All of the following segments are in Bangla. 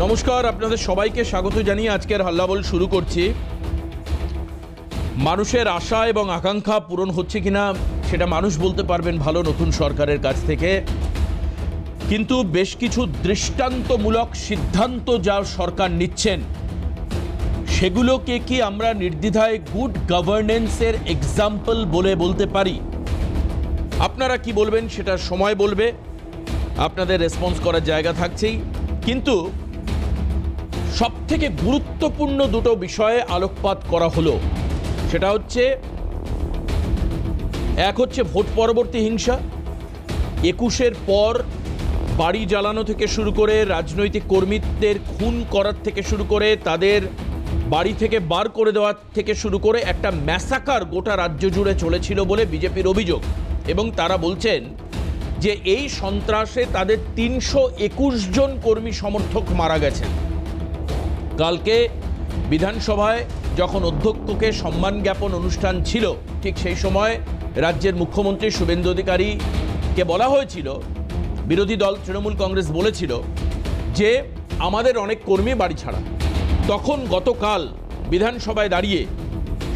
নমস্কার, আপনাদের সবাইকে স্বাগত জানিয়ে আজকের হাল্লাবল শুরু করছি। মানুষের আশা এবং আকাঙ্ক্ষা পূরণ হচ্ছে কিনা সেটা মানুষ বলতে পারবেন ভালো নতুন সরকারের কাছ থেকে, কিন্তু বেশ কিছু দৃষ্টান্তমূলক সিদ্ধান্ত যা সরকার নিচ্ছেন সেগুলোকে কি আমরা নির্দ্বিধায় গুড গভর্নেন্সের এক্সাম্পল বলে বলতে পারি? আপনারা কি বলবেন সেটা সময় বলবে, আপনাদের রেসপন্স করার জায়গা থাকছেই। কিন্তু সবথেকে গুরুত্বপূর্ণ দুটো বিষয়ে আলোকপাত করা হলো, সেটা হচ্ছে এক হচ্ছে ভোট পরবর্তী হিংসা। 21-এর পর বাড়ি জ্বালানো থেকে শুরু করে রাজনৈতিক কর্মীদের খুন করার থেকে শুরু করে তাদের বাড়ি থেকে বার করে দেওয়ার থেকে শুরু করে একটা ম্যাসাকার গোটা রাজ্য জুড়ে চলেছিল বলে বিজেপির অভিযোগ। এবং তারা বলছেন যে এই সন্ত্রাসে তাদের 321 জন কর্মী সমর্থক মারা গেছেন। কালকে বিধানসভায় যখন অধ্যক্ষকে সম্মান জ্ঞাপন অনুষ্ঠান ছিল, ঠিক সেই সময় রাজ্যের মুখ্যমন্ত্রী শুভেন্দু অধিকারীকে বলা হয়েছিল, বিরোধী দল তৃণমূল কংগ্রেস বলেছিল যে আমাদের অনেক কর্মী বাড়ি ছাড়া। তখন গতকাল বিধানসভায় দাঁড়িয়ে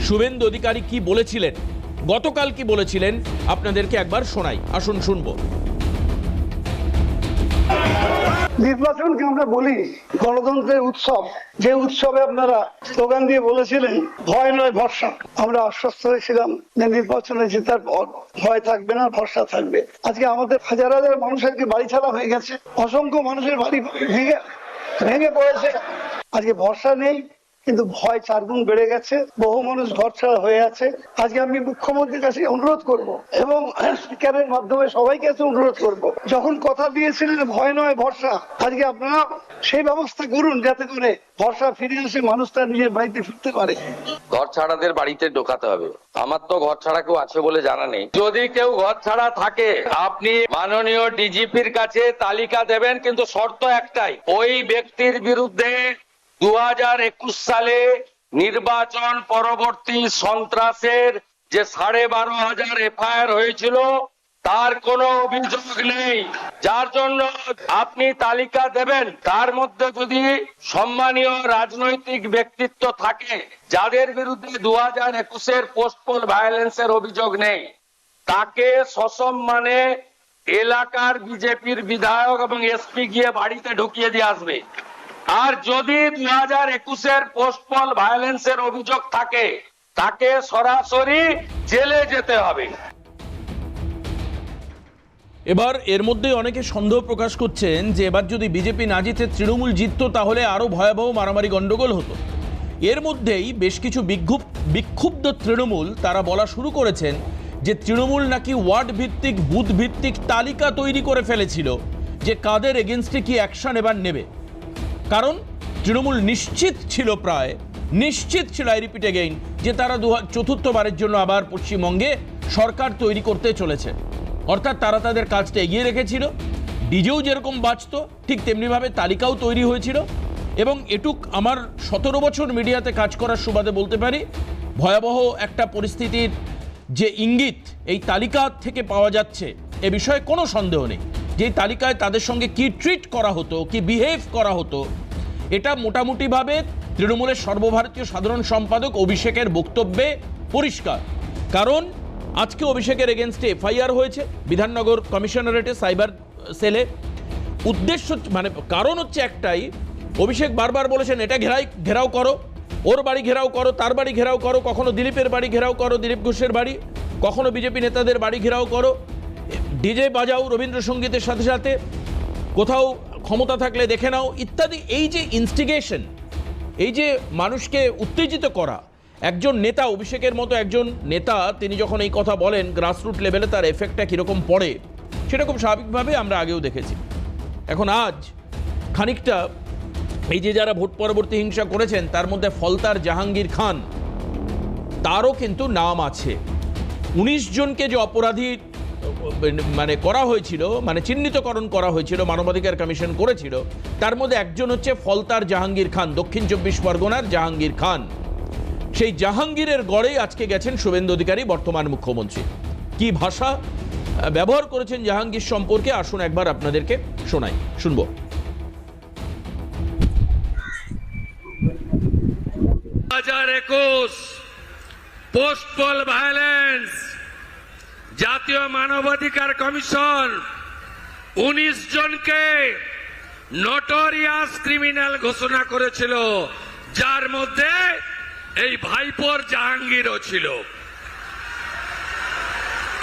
শুভেন্দু অধিকারী কি বলেছিলেন, গতকাল কি বলেছিলেন আপনাদেরকে একবার শোনাই, আসুন শুনবো। নির্বাচনকে আমরা বলি গণতন্ত্রের উৎসব, যে উৎসবে আপনারা স্লোগান দিয়ে বলেছিলেন ভয় নয় ভরসা। আমরা আশ্বস্ত হয়েছিলাম যে নির্বাচনে জেতার পর ভয় থাকবে না, ভরসা থাকবে। আজকে আমাদের হাজার হাজার মানুষের বাড়ি ছাড়া হয়ে গেছে, অসংখ্য মানুষের বাড়ি ভেঙে পড়েছে। আজকে ভরসা নেই, কিন্তু ভয় 4 গুণ বেড়ে গেছে। বহু মানুষ ঘর ছাড়া হয়ে আছে। আজকে আমি মুখ্যমন্ত্রীর কাছে অনুরোধ করব এবং স্পিকারের মাধ্যমে সবাইকে কাছে অনুরোধ করব, যখন কথা দিয়েছিলেন ভয় নয় ভরসা, আজকে আপনারা সেই ব্যবস্থা করুন যাতে করে ভরসা ফিরে আসে, মানুষ তার নিজের বাড়িতে ফিরতে পারে। ঘর ছাড়াদের বাড়িতে ঢোকাতে হবে। আমার তো ঘর ছাড়া কেউ আছে বলে জানা নেই। যদি কেউ ঘর ছাড়া থাকে আপনি মাননীয় ডিজিপির কাছে তালিকা দেবেন, কিন্তু শর্ত একটাই, ওই ব্যক্তির বিরুদ্ধে 2021 সালে নির্বাচন পরবর্তী সন্ত্রাসের যে 12,500 এফআইআর হয়েছিল তার কোনো অভিযোগ নেই। যার জন্য আপনি তালিকা দেবেন, তার মধ্যে যদি সম্মানীয় রাজনৈতিক ব্যক্তিত্ব থাকে যাদের বিরুদ্ধে 2021-এর পোস্টপোল ভায়োলেন্সের অভিযোগ নেই, তাকে সসম্মানে এলাকার বিজেপির বিধায়ক এবং এসপি গিয়ে বাড়িতে ঢুকিয়ে দিয়ে আসবে। আর যদি 2021-এর পোস্টপল ভায়োলেন্সের অভিযোগ থাকে তাকে সরাসরি জেলে যেতে হবে। এবার এর মধ্যে অনেকে সন্দেহ প্রকাশ করছেন যে এবার যদি বিজেপি না জিতে তৃণমূল জিততো তাহলে আরো ভয়াবহ মারামারি গন্ডগোল হতো। এর মধ্যেই বেশ কিছু বিক্ষুব্ধ তৃণমূল তারা বলা শুরু করেছেন যে তৃণমূল নাকি ওয়ার্ড ভিত্তিক বুথ ভিত্তিক তালিকা তৈরি করে ফেলেছিল যে কাদের এগেনস্টে কি অ্যাকশন এবার নেবে। কারণ তৃণমূল নিশ্চিত ছিল, প্রায় নিশ্চিত ছিল, আই রিপিট এগেইন, যে তারা 4র্থবারের জন্য আবার পশ্চিমবঙ্গে সরকার তৈরি করতে চলেছে। অর্থাৎ তারা তাদের কাজটা এগিয়ে রেখেছিল। ডিজেও যেরকম বাঁচত ঠিক তেমনিভাবে তালিকাও তৈরি হয়েছিল। এবং এটুক আমার 17 বছর মিডিয়াতে কাজ করার সুবাদে বলতে পারি, ভয়াবহ একটা পরিস্থিতির যে ইঙ্গিত এই তালিকা থেকে পাওয়া যাচ্ছে এ বিষয়ে কোনো সন্দেহ নেই। যেই তালিকায় তাদের সঙ্গে কি ট্রিট করা হতো, কি বিহেভ করা হতো, এটা মোটামুটিভাবে তৃণমূলের সর্বভারতীয় সাধারণ সম্পাদক অভিষেকের বক্তব্যে পরিষ্কার। কারণ আজকে অভিষেকের এগেনস্টে এফআইআর হয়েছে বিধাননগর কমিশনারেটে সাইবার সেলে। উদ্দেশ্য মানে কারণ হচ্ছে একটাই, অভিষেক বারবার বলেছেন এটা ঘেরাও করো, ওর বাড়ি ঘেরাও করো, তার বাড়ি ঘেরাও করো, কখনো দিলীপের বাড়ি ঘেরাও করো, দিলীপ ঘোষের বাড়ি, কখনো বিজেপি নেতাদের বাড়ি ঘেরাও করো, ডিজে বাজাও রবীন্দ্রসঙ্গীতের সাথে সাথে, কোথাও ক্ষমতা থাকলে দেখে নাও ইত্যাদি। এই যে ইনস্টিগেশন, এই যে মানুষকে উত্তেজিত করা, একজন নেতা, অভিষেকের মতো একজন নেতা তিনি যখন এই কথা বলেন গ্রাসরুট লেভেলে তার এফেক্টটা কীরকম পড়ে সেটা খুব স্বাভাবিকভাবে আমরা আগেও দেখেছি। এখন আজ খানিকটা এই যে যারা ভোট পরবর্তী হিংসা করেছেন তার মধ্যে ফলতার জাহাঙ্গীর খান, তারও কিন্তু নাম আছে। 19 জনকে যে অপরাধী মানে করা হয়েছিল, মানে চিহ্নিতকরণ করা হয়েছিল, মানবাধিকার কমিশন করেছিল, তার মধ্যে একজন হচ্ছে ফলতার জাহাঙ্গীর খান, দক্ষিণ 24 পরগনার জাহাঙ্গীর খান। সেই জাহাঙ্গীরের গড়েই আজকে গেছেন শুভেন্দু অধিকারী, বর্তমান মুখ্যমন্ত্রী। কি ভাষা ব্যবহার করেছেন জাহাঙ্গীর সম্পর্কে আসুন একবার আপনাদেরকে শোনাই, শুনবো। 2021 পোস্টপল ভায়োলেন্স জাতীয় মানবাধিকার কমিশন 19 জনকে নটোরিয়াস ক্রিমিনাল ঘোষণা করেছিল, যার মধ্যে এই ভাইপোর জাহাঙ্গীরও ছিল।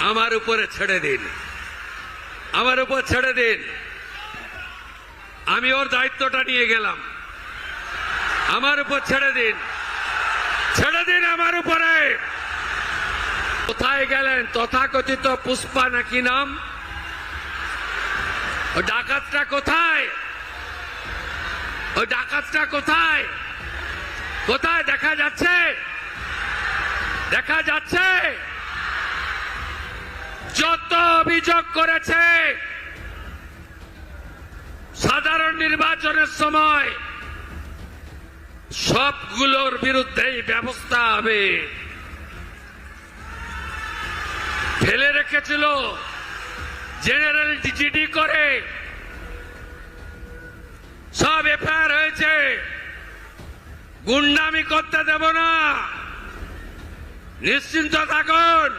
আমার উপরে ছেড়ে দিন, আমার উপর ছেড়ে দিন, আমি ওর দায়িত্বটা নিয়ে গেলাম। আমার উপর ছেড়ে দিন, ছেড়ে দিন আমার উপরে। কোথায় গেলেন তথাকথিত পুষ্পা নাকি নাম? ওই ডাকাতটা কোথায়? ওই ডাকাতটা কোথায়? কোথায় দেখা যাচ্ছে? দেখা যাচ্ছে যত অভিযোগ করেছে সাধারণ নির্বাচনের সময় সবগুলোর বিরুদ্ধেই ব্যবস্থা হবে। ফেলে রেখেছিল জেনারেল জিডি করে, সব এফআইআর হয়েছে। গুন্ডামি করতে দেব না, নিশ্চিন্ত থাকুন।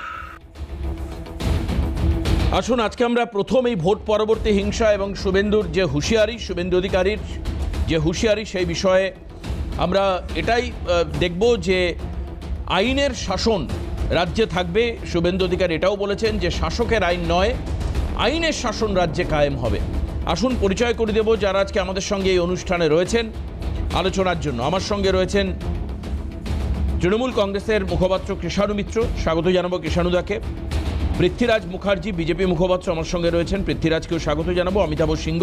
আসুন আজকে আমরা প্রথম এই ভোট পরবর্তী হিংসা এবং শুভেন্দুর যে হুঁশিয়ারি, শুভেন্দু অধিকারীর যে হুঁশিয়ারি, সেই বিষয়ে আমরা এটাই দেখব যে আইনের শাসন রাজ্যে থাকবে। শুভেন্দু অধিকারী এটাও বলেছেন যে শাসকের আইন নয়, আইনের শাসন রাজ্যে কায়েম হবে। আসুন পরিচয় করে দেব যারা আজকে আমাদের সঙ্গে এই অনুষ্ঠানে রয়েছেন আলোচনার জন্য। আমার সঙ্গে রয়েছেন তৃণমূল কংগ্রেসের মুখপাত্র কৃষাণু মিত্র, স্বাগত জানাবো কৃষাণুদাকে। পৃথ্বীরাজ মুখার্জি বিজেপি মুখপাত্র আমার সঙ্গে রয়েছেন, পৃথ্বীরাজকেও স্বাগত জানাবো। অমিতাভ সিংহ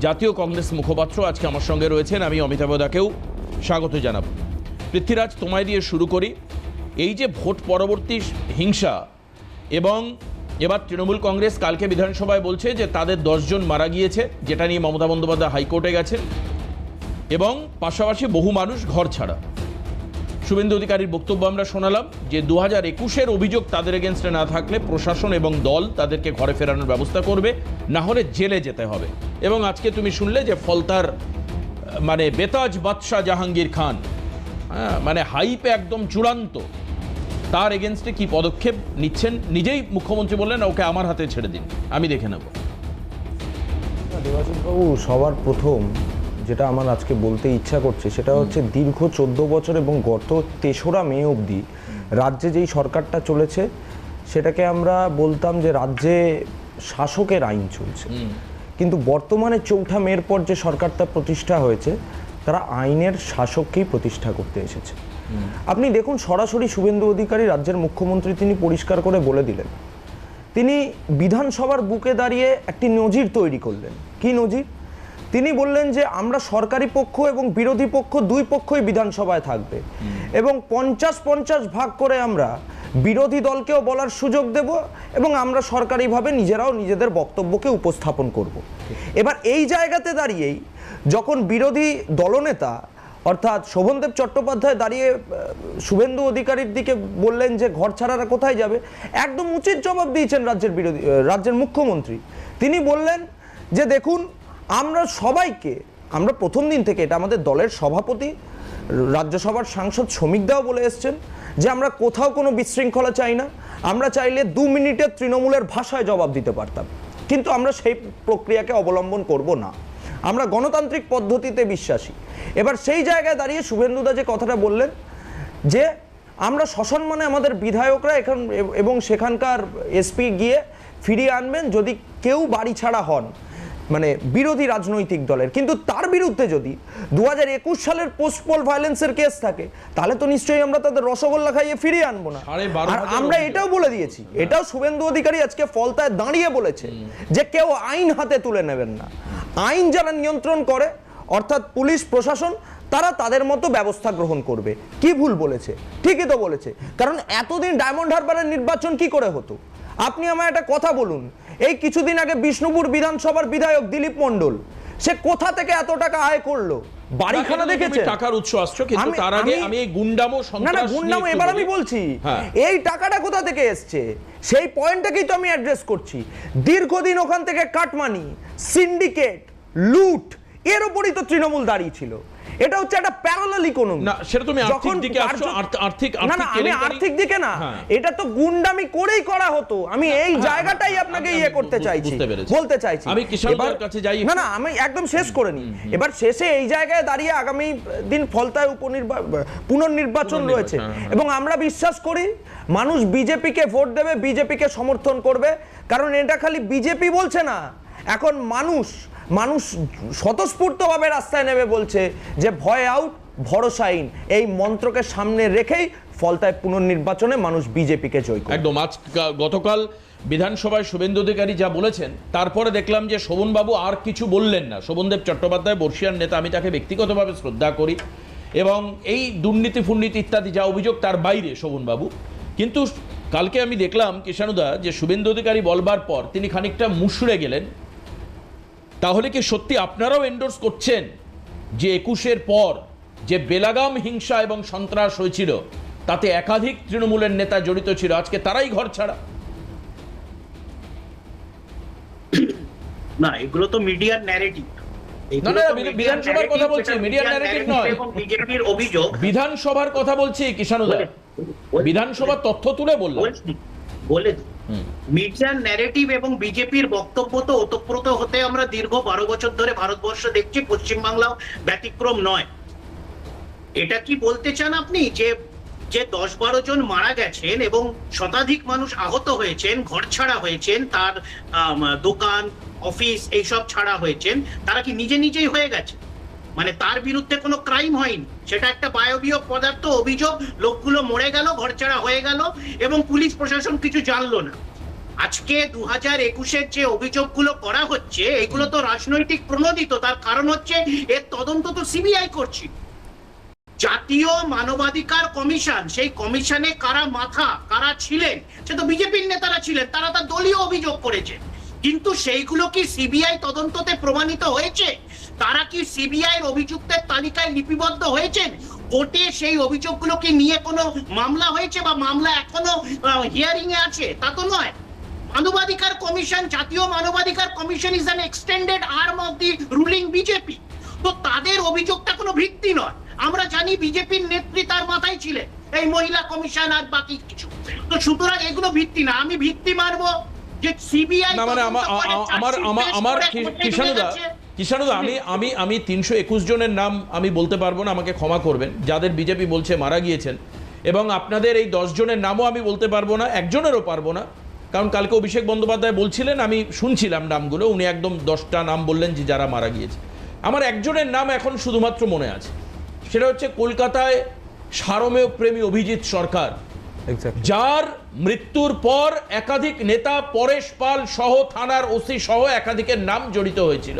জাতীয় কংগ্রেস মুখপাত্র আজকে আমার সঙ্গে রয়েছেন, আমি অমিতাভ দাকেও স্বাগত জানাবো। পৃথ্বীরাজ, তোমায় দিয়ে শুরু করি। এই যে ভোট পরবর্তী হিংসা এবং এবার তৃণমূল কংগ্রেস কালকে বিধানসভায় বলছে যে তাদের 10 জন মারা গিয়েছে, যেটা নিয়ে মমতা বন্দ্যোপাধ্যায় হাইকোর্টে গেছেন, এবং পাশাপাশি বহু মানুষ ঘর ছাড়া। শুভেন্দু অধিকারীর বক্তব্য আমরা শোনালাম যে 2021-এর অভিযোগ তাদের এগেনস্টে না থাকলে প্রশাসন এবং দল তাদেরকে ঘরে ফেরানোর ব্যবস্থা করবে, না হলে জেলে যেতে হবে। এবং আজকে তুমি শুনলে যে ফলতার মানে বেতাজ বাদশাহ জাহাঙ্গীর খান, মানে হাইপে একদম চূড়ান্ত, তার এগেনস্টে কি পদক্ষেপ নিচ্ছেন? নিজেই মুখ্যমন্ত্রী বললেন ওকে আমার হাতে ছেড়ে দিন, আমি দেখে নেব। দেবাশিসবাবু, সবার প্রথম যেটা আমার আজকে বলতে ইচ্ছা করছে সেটা হচ্ছে দীর্ঘ 14 বছর এবং গত 3রা মে অবধি রাজ্যে যেই সরকারটা চলেছে সেটাকে আমরা বলতাম যে রাজ্যে শাসকের আইন চলছে, কিন্তু বর্তমানে 4ঠা মের পর যে সরকারটা প্রতিষ্ঠা হয়েছে তারা আইনের শাসককেই প্রতিষ্ঠা করতে এসেছে। আপনি দেখুন, সরাসরি শুভেন্দু অধিকারী রাজ্যের মুখ্যমন্ত্রী তিনি পরিষ্কার করে বলে দিলেন, তিনি বিধানসভার বুকে দাঁড়িয়ে একটি নজির তৈরি করলেন। কি নজির? তিনি বললেন যে আমরা সরকারি পক্ষ এবং বিরোধী পক্ষ দুই পক্ষই বিধানসভায় থাকবে এবং 50-50 ভাগ করে আমরা বিরোধী দলকেও বলার সুযোগ দেব এবং আমরা সরকারিভাবে নিজেরাও নিজেদের বক্তব্যকে উপস্থাপন করব। এবার এই জায়গাতে দাঁড়িয়েই যখন বিরোধী দলনেতা অর্থাৎ শোভনদেব চট্টোপাধ্যায় দাঁড়িয়ে শুভেন্দু অধিকারীর দিকে বললেন যে ঘর ছাড়ারা কোথায় যাবে, একদম উচিত জবাব দিয়েছেন রাজ্যের মুখ্যমন্ত্রী। তিনি বললেন যে দেখুন, আমরা সবাইকে, আমরা প্রথম দিন থেকে, এটা আমাদের দলের সভাপতি রাজ্যসভার সাংসদ শ্রমিক দাও বলে এসছেন যে আমরা কোথাও কোনো বিশৃঙ্খলা চাই না, আমরা চাইলে 2 মিনিটে তৃণমূলের ভাষায় জবাব দিতে পারতাম, কিন্তু আমরা সেই প্রক্রিয়াকে অবলম্বন করব না, আমরা গণতান্ত্রিক পদ্ধতিতে বিশ্বাসী। এবার সেই জায়গায় দাঁড়িয়ে শুভেন্দুদা যে কথাটা বললেন যে আমরা সসম্মানে আমাদের বিধায়করা এখান এবং সেখানকার এসপি গিয়ে ফিরিয়ে আনবেন যদি কেউ বাড়ি ছাড়া হন, মানে বিরোধী রাজনৈতিক দলের। কিন্তু তার বিরুদ্ধে যদি 2021 সালের পোস্টপল ভায়োলেন্সের কেস থাকে তাহলে তো নিশ্চয়ই আমরা তাদের রসগোল্লা খাইয়ে ফিরিয়ে আনবো না। আর আমরা এটাও বলে দিয়েছি, এটাও শুভেন্দু অধিকারী আজকে ফলতায় দাঁড়িয়ে বলেছে যে কেউ আইন হাতে তুলে নেবেন না, আইন যারা নিয়ন্ত্রণ করে অর্থাৎ পুলিশ প্রশাসন তারা তাদের মতো ব্যবস্থা গ্রহণ করবে। কি ভুল বলেছে? ঠিকই তো বলেছে, কারণ এতদিন ডায়মন্ড হারবারের নির্বাচন কি করে হতো? আপনি আমায় একটা কথা বলুন, এই কিছুদিন আগে বিষ্ণুপুর বিধানসভার বিধায়ক দিলীপ মণ্ডল সে কোথা থেকে এত টাকা আয় করলো? বাড়িখানা দেখেছে, টাকার উৎস আসছে, কিন্তু তার আগে আমি এই গুন্ডামো সন্ত্রাস, না গুন্ডামো এবার আমি বলছি, এই টাকাটা কোথা থেকে এসছে সেই পয়েন্টটাকেই তো আমি অ্যাড্রেস করছি। দীর্ঘদিন ওখান থেকে কাটমানি, সিন্ডিকেট, লুট, এর উপরই তো তৃণমূল দাঁড়িয়ে ছিল। এটা হচ্ছে একটা প্যারালাল ইকোনমি। না সেটা তুমি আর্থিক দিকে আসছো, আর্থিক না না, আমি আর্থিক দিকে না, এটা তো গুন্ডামি করেই করা হতো। আমি এই জায়গাটাই আপনাকে ইয়ে করতে চাইছি, বলতে চাইছি। আমি কিষাণদার কাছে যাই। না না, আমি একদম শেষ করে নি। এবার শেষে এই জায়গায় দাঁড়িয়ে আগামী দিন ফলতায় পুনর্নির্বাচন রয়েছে এবং আমরা বিশ্বাস করি মানুষ বিজেপিকে ভোট দেবে, বিজেপিকে সমর্থন করবে। কারণ এটা খালি বিজেপি বলছে না, এখন মানুষ স্বতঃস্ফূর্তভাবে রাস্তায় নেমে বলছে যে ভয় আউট ভরসা ইন, এই মন্ত্রকে সামনে রেখেই ফলতায় পুনর্নির্বাচনে মানুষ বিজেপিকে জয় করবে। একদম। আজ গতকাল বিধানসভায় শুভেন্দু অধিকারী যা বলেছেন, তারপরে দেখলাম যে শোভনবাবু আর কিছু বললেন না। শোভনদেব চট্টোপাধ্যায় বর্ষিয়ান নেতা, আমি তাকে ব্যক্তিগতভাবে শ্রদ্ধা করি এবং এই দুর্নীতি ফুর্নীতি ইত্যাদি যা অভিযোগ তার বাইরে শোভনবাবু। কিন্তু কালকে আমি দেখলাম কিষাণুদা যে শুভেন্দু অধিকারী বলবার পর তিনি খানিকটা মুষড়ে গেলেন। তাহলে কি সত্যি আপনারাও এন্ডোর্স করছেন যে 21-এর পর যে বেলাগাম হিংসা এবং সন্ত্রাস হয়েছিল তাতে একাধিক তৃণমূলের নেতা জড়িত ছিল, আজকে তারাই ঘর ছাড়া? না, এগুলো তো মিডিয়ার ন্যারেটিভ। না না, বিধানসভার কথা বলছি, মিডিয়ার ন্যারেটিভ নয়। বিজেপির অভিযোগ, বিধানসভার কথা বলছি কিষাণুদা, বিধানসভার তথ্য তুলে বললাম। বলে মিডিয়ার ন্যারেটিভ এবং বিজেপির বক্তব্য তো ওতপ্রোত হতে আমরা দীর্ঘ 12 বছর ধরে ভারতবর্ষ দেখছি, পশ্চিমবাংলাও ব্যতিক্রম নয়। এটা কি বলতে চান আপনি যে 10-12 জন মারা গেছেন এবং শতাধিক মানুষ আহত হয়েছেন, ঘরছাড়া হয়েছেন, তার দোকান অফিস এইসব ছাড়া হয়েছেন, তারা কি নিজে নিজেই হয়ে গেছে? মানে তার বিরুদ্ধে কোনো ক্রাইম হয়নি, সেটা একটা বায়বীয় পদার্থ অভিযোগ, লোকগুলো মরে গেল, ঘরছাড়া হয়ে গেল এবং পুলিশ প্রশাসন কিছু জানলো না। আজকে 2021-এর যে অভিযোগগুলো করা হচ্ছে এগুলো তো রাজনৈতিক প্রণোদিত। তার কারণ হচ্ছে এর তদন্ত তো সিবিআই করছে। জাতীয় মানবাধিকার কমিশন, সেই কমিশনে কারা মাথা, কারা ছিলেন, সে তো বিজেপির নেতারা ছিলেন, তারা তার দলীয় অভিযোগ করেছে। কিন্তু সেইগুলো কি সিবিআই তদন্ততে প্রমাণিত হয়েছে? তারা কি সিবিআই এর অভিযুক্তের তালিকায় লিপিবদ্ধ হয়েছেন? কোর্টে সেই অভিযোগগুলো কি নিয়ে কোনো মামলা হয়েছে বা মামলা এখনো হিয়ারিং এ আছে? তা তো নয়। মানবাধিকার কমিশন, জাতীয় মানবাধিকার commission is an extended arm of the ruling BJP. তো তাদের অভিযোগটা কোনো ভিত্তি নয়। আমরা জানি বিজেপির নেত্রী তার মাথায় ছিলেন, এই মহিলা কমিশন আর বাকি কিছু। তো সুতরাং এগুলো ভিত্তি না। আমি ভিত্তি মানবো যে সিবিআই। না মানে আমার কিষাণুদা আমি 321 জনের নাম আমি বলতে পারবো না, আমাকে ক্ষমা করবেন, যাদের বিজেপি বলছে মারা গিয়েছেন। এবং আপনাদের এই 10 জনের নামও আমি বলতে পারবো না, একজনেরও পারবো না। কারণ কালকে অভিষেক বন্দ্যোপাধ্যায় বলছিলেন, আমি শুনছিলাম নামগুলো, উনি একদম 10টা নাম বললেন যে যারা মারা গিয়েছে। আমার একজনের নাম এখন শুধুমাত্র মনে আছে, সেটা হচ্ছে কলকাতায় সারমেয় প্রেমী অভিজিৎ সরকার, যার মৃত্যুর পর একাধিক নেতা, পরেশ পাল সহ থানার ওসি সহ একাধিকের নাম জড়িত হয়েছিল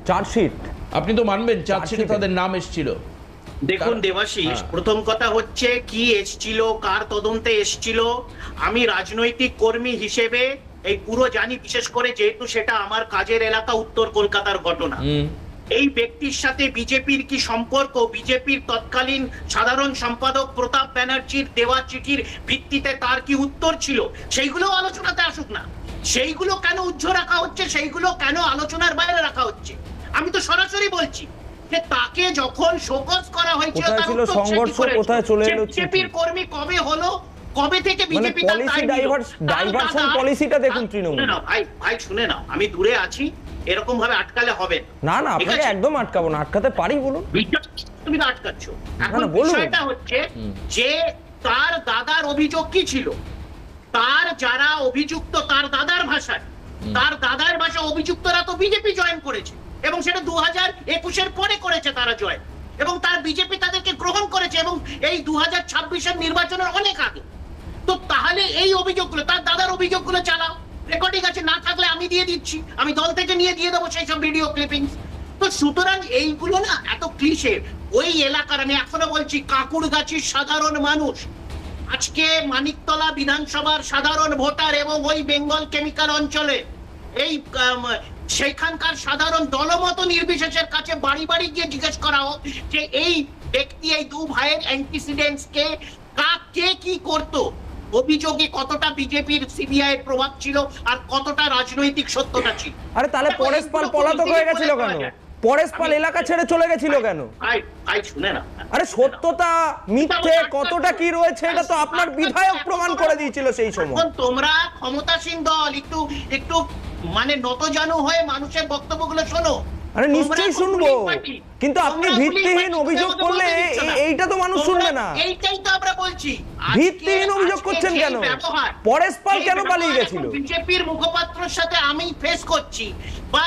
চার্জশিট। আপনি তো মানবেন চার্জশিটে তাদের নাম এসেছিল। দেখুন দেবাশিস, প্রথম কথা হচ্ছে কি এসছিল, কার তদন্তে এসছিল, আমি রাজনৈতিক কর্মী হিসেবে এই পুরো জানি, বিশেষ করে যেহেতু সেটা আমার কাজের এলাকা উত্তর কলকাতার ঘটনা। এই ব্যক্তির সাথে বিজেপির কি সম্পর্ক, বিজেপির তৎকালীন সাধারণ সম্পাদক প্রতাপ ব্যানার্জির দেওয়া চিঠির ভিত্তিতে তার কি উত্তর ছিল, সেইগুলো আলোচনাতে আসুক না। সেইগুলো কেন উজ্জ্ব রাখা হচ্ছে, সেইগুলো কেন আলোচনার বাইরে রাখা হচ্ছে? আমি তো সরাসরি বলছি যে তাকে যখন শোকজ করা হয়েছিল, তার সংঘর্ষ কোথায় চলে এলো, বিজেপির কর্মী কবে হলো, কবে থেকে বিজেপি তার ডাইভারশন পলিসিটা দেখুন তৃণমূল। ভাই শুনে নাও, আমি দূরে আছি, এরকম ভাবে আটকালে হবে না। না আপনাকে একদম আটকাবো না, আটকাতে পারি, বলুন। তুমি তো আটকাচ্ছ। এখন বিষয়টা হচ্ছে যে তার দাদার অভিযোগ কি ছিল, তার যারা অভিযুক্ত, তার দাদার ভাষায়, তার দাদার ভাষা অভিযুক্তরা তো বিজেপি জয়েন করেছে এবং সেটা 2021-এর পরে করেছে তারা জয়েন, এবং তার বিজেপি তাদেরকে গ্রহণ করেছে এবং এই 2026-এর নির্বাচনের অনেক আগে। তো তাহলে এই অভিযোগগুলো, তার দাদার অভিযোগগুলো চালাও, রেকর্ডিং আছে, না থাকলে আমি দিয়ে দিচ্ছি, আমি দল থেকে নিয়ে দিয়ে দেবো সেই সব ভিডিও ক্লিপিংস। তো সুতরাং এইগুলো না এত ক্লিশে। ওই এলাকার, আমি এখনো বলছি, কাকুরগাছির সাধারণ মানুষ, আজকে মানিকতলা বিধানসভার সাধারণ ভোটার এবং ওই বেঙ্গল কেমিক্যাল অঞ্চলে এই সেখানকার সাধারণ দলমত নির্বিশেষের কাছে বাড়ি বাড়ি গিয়ে জিজ্ঞেস করা হোক যে এই ব্যক্তি, এই দু ভাইয়ের অ্যান্টিসিডেন্টস কে কে কি করতো, অভিযোগে কতটা বিজেপির সিবিআই এর প্রভাব ছিল আর কতটা রাজনৈতিক সত্যতা ছিল। আরে তাহলে পরেশ পাল পলাতক হয়ে গেছিল কেন? পরেশ পাল এলাকা ছেড়ে চলে গেছিল কেন? শুনে না, আরে সত্যতা মিথ্যে কতটা কি রয়েছে এটা তো আপনার বিধায়ক প্রমাণ করে দিয়েছিল সেই সময়। এখন তোমরা ক্ষমতাসীন দল একটু একটু মানে নতজানু হয়ে মানুষের বক্তব্যগুলো শোনো। আরে নিশ্চয়ই শুনবো, কিন্তু আপনি ভিত্তিহীন অভিযোগ করলে এইটা তো মানুষ শুনবে না। এইটাই তো আমরা বলছি, ভিত্তিহীন অভিযোগ করছেন কেন? পরেশ পাল কেন পালিয়ে গেছিল? বিজেপির মুখপাত্রের সাথে আমি ফেস করছি বা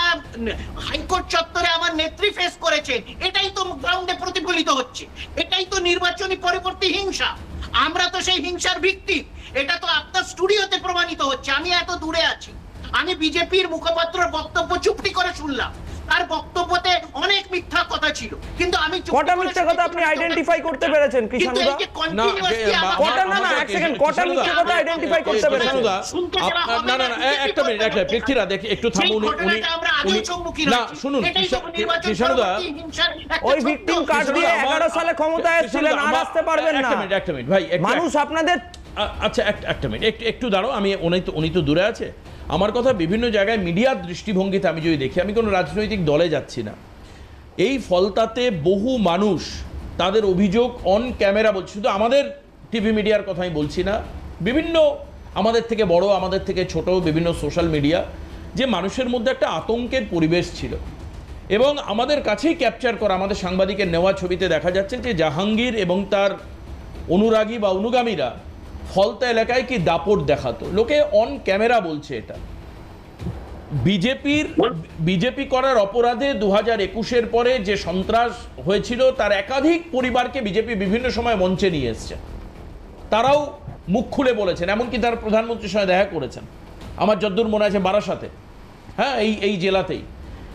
হাইকোর্ট চত্বরে আমার নেত্রী ফেস করেছেন, এটাই তো গ্রাউন্ডে প্রতিফলিত হচ্ছে, এটাই তো নির্বাচনী পরবর্তী হিংসা। আমরা তো সেই হিংসার ভিত্তিম, এটা তো আপনার স্টুডিওতে প্রমাণিত হচ্ছে। আমি এত দূরে আছি, আমি বিজেপির মুখপাত্রের বক্তব্য চুপটি করে শুনলাম, তার বক্তব্যতে অনেক মিথ্যা কথা ছিল, কিন্তু আমি কটা মিথ্যা কথা আপনি আইডেন্টিফাই করতে পেরেছেন কৃষ্ণদা? কটা না এক সেকেন্ড, কটা মিথ্যা কথা আইডেন্টিফাই করতে পেরেছেন? না না না একটা মিনিট পৃথ্বীরা দেখি একটু থামুন। না শুনুন কৃষ্ণদা, ওই ভিকটিম কার্ড দিয়ে 11 সালে ক্ষমতায় এসেছিলেন, আর আসতে পারবেন না। একটা মিনিট ভাই, মানুষ আপনাদের আচ্ছা একটা মিনিট একটু দাঁড়াও। আমি উনি তো দূরে আছে। আমার কথা বিভিন্ন জায়গায় মিডিয়ার দৃষ্টিভঙ্গিতে আমি যদি দেখি, আমি কোনো রাজনৈতিক দলে যাচ্ছি না, এই ফলতাতে বহু মানুষ তাদের অভিযোগ অন ক্যামেরা বলছে, শুধু আমাদের টিভি মিডিয়ার কথা আমি বলছি না, বিভিন্ন আমাদের থেকে বড় আমাদের থেকে ছোট বিভিন্ন সোশ্যাল মিডিয়া, যে মানুষের মধ্যে একটা আতঙ্কের পরিবেশ ছিল। এবং আমাদের কাছেই ক্যাপচার করা আমাদের সাংবাদিকের নেওয়া ছবিতে দেখা যাচ্ছে যে জাহাঙ্গীর এবং তার অনুরাগী বা অনুগামীরা ফলতা এলাকায় কি দাপট দেখাতো, লোকে অন ক্যামেরা বলছে। এটা বিজেপি করার অপরাধে 2021-এর পরে যে সন্ত্রাস হয়েছিল তার একাধিক পরিবারকে বিজেপি বিভিন্ন সময় মঞ্চে নিয়ে এসছে, তারাও মুখ খুলে বলেছেন, এমনকি তারা প্রধানমন্ত্রীর সঙ্গে দেখা করেছেন। আমার যদ্দূর মনে আছে বারাসাতে, হ্যাঁ এই জেলাতেই।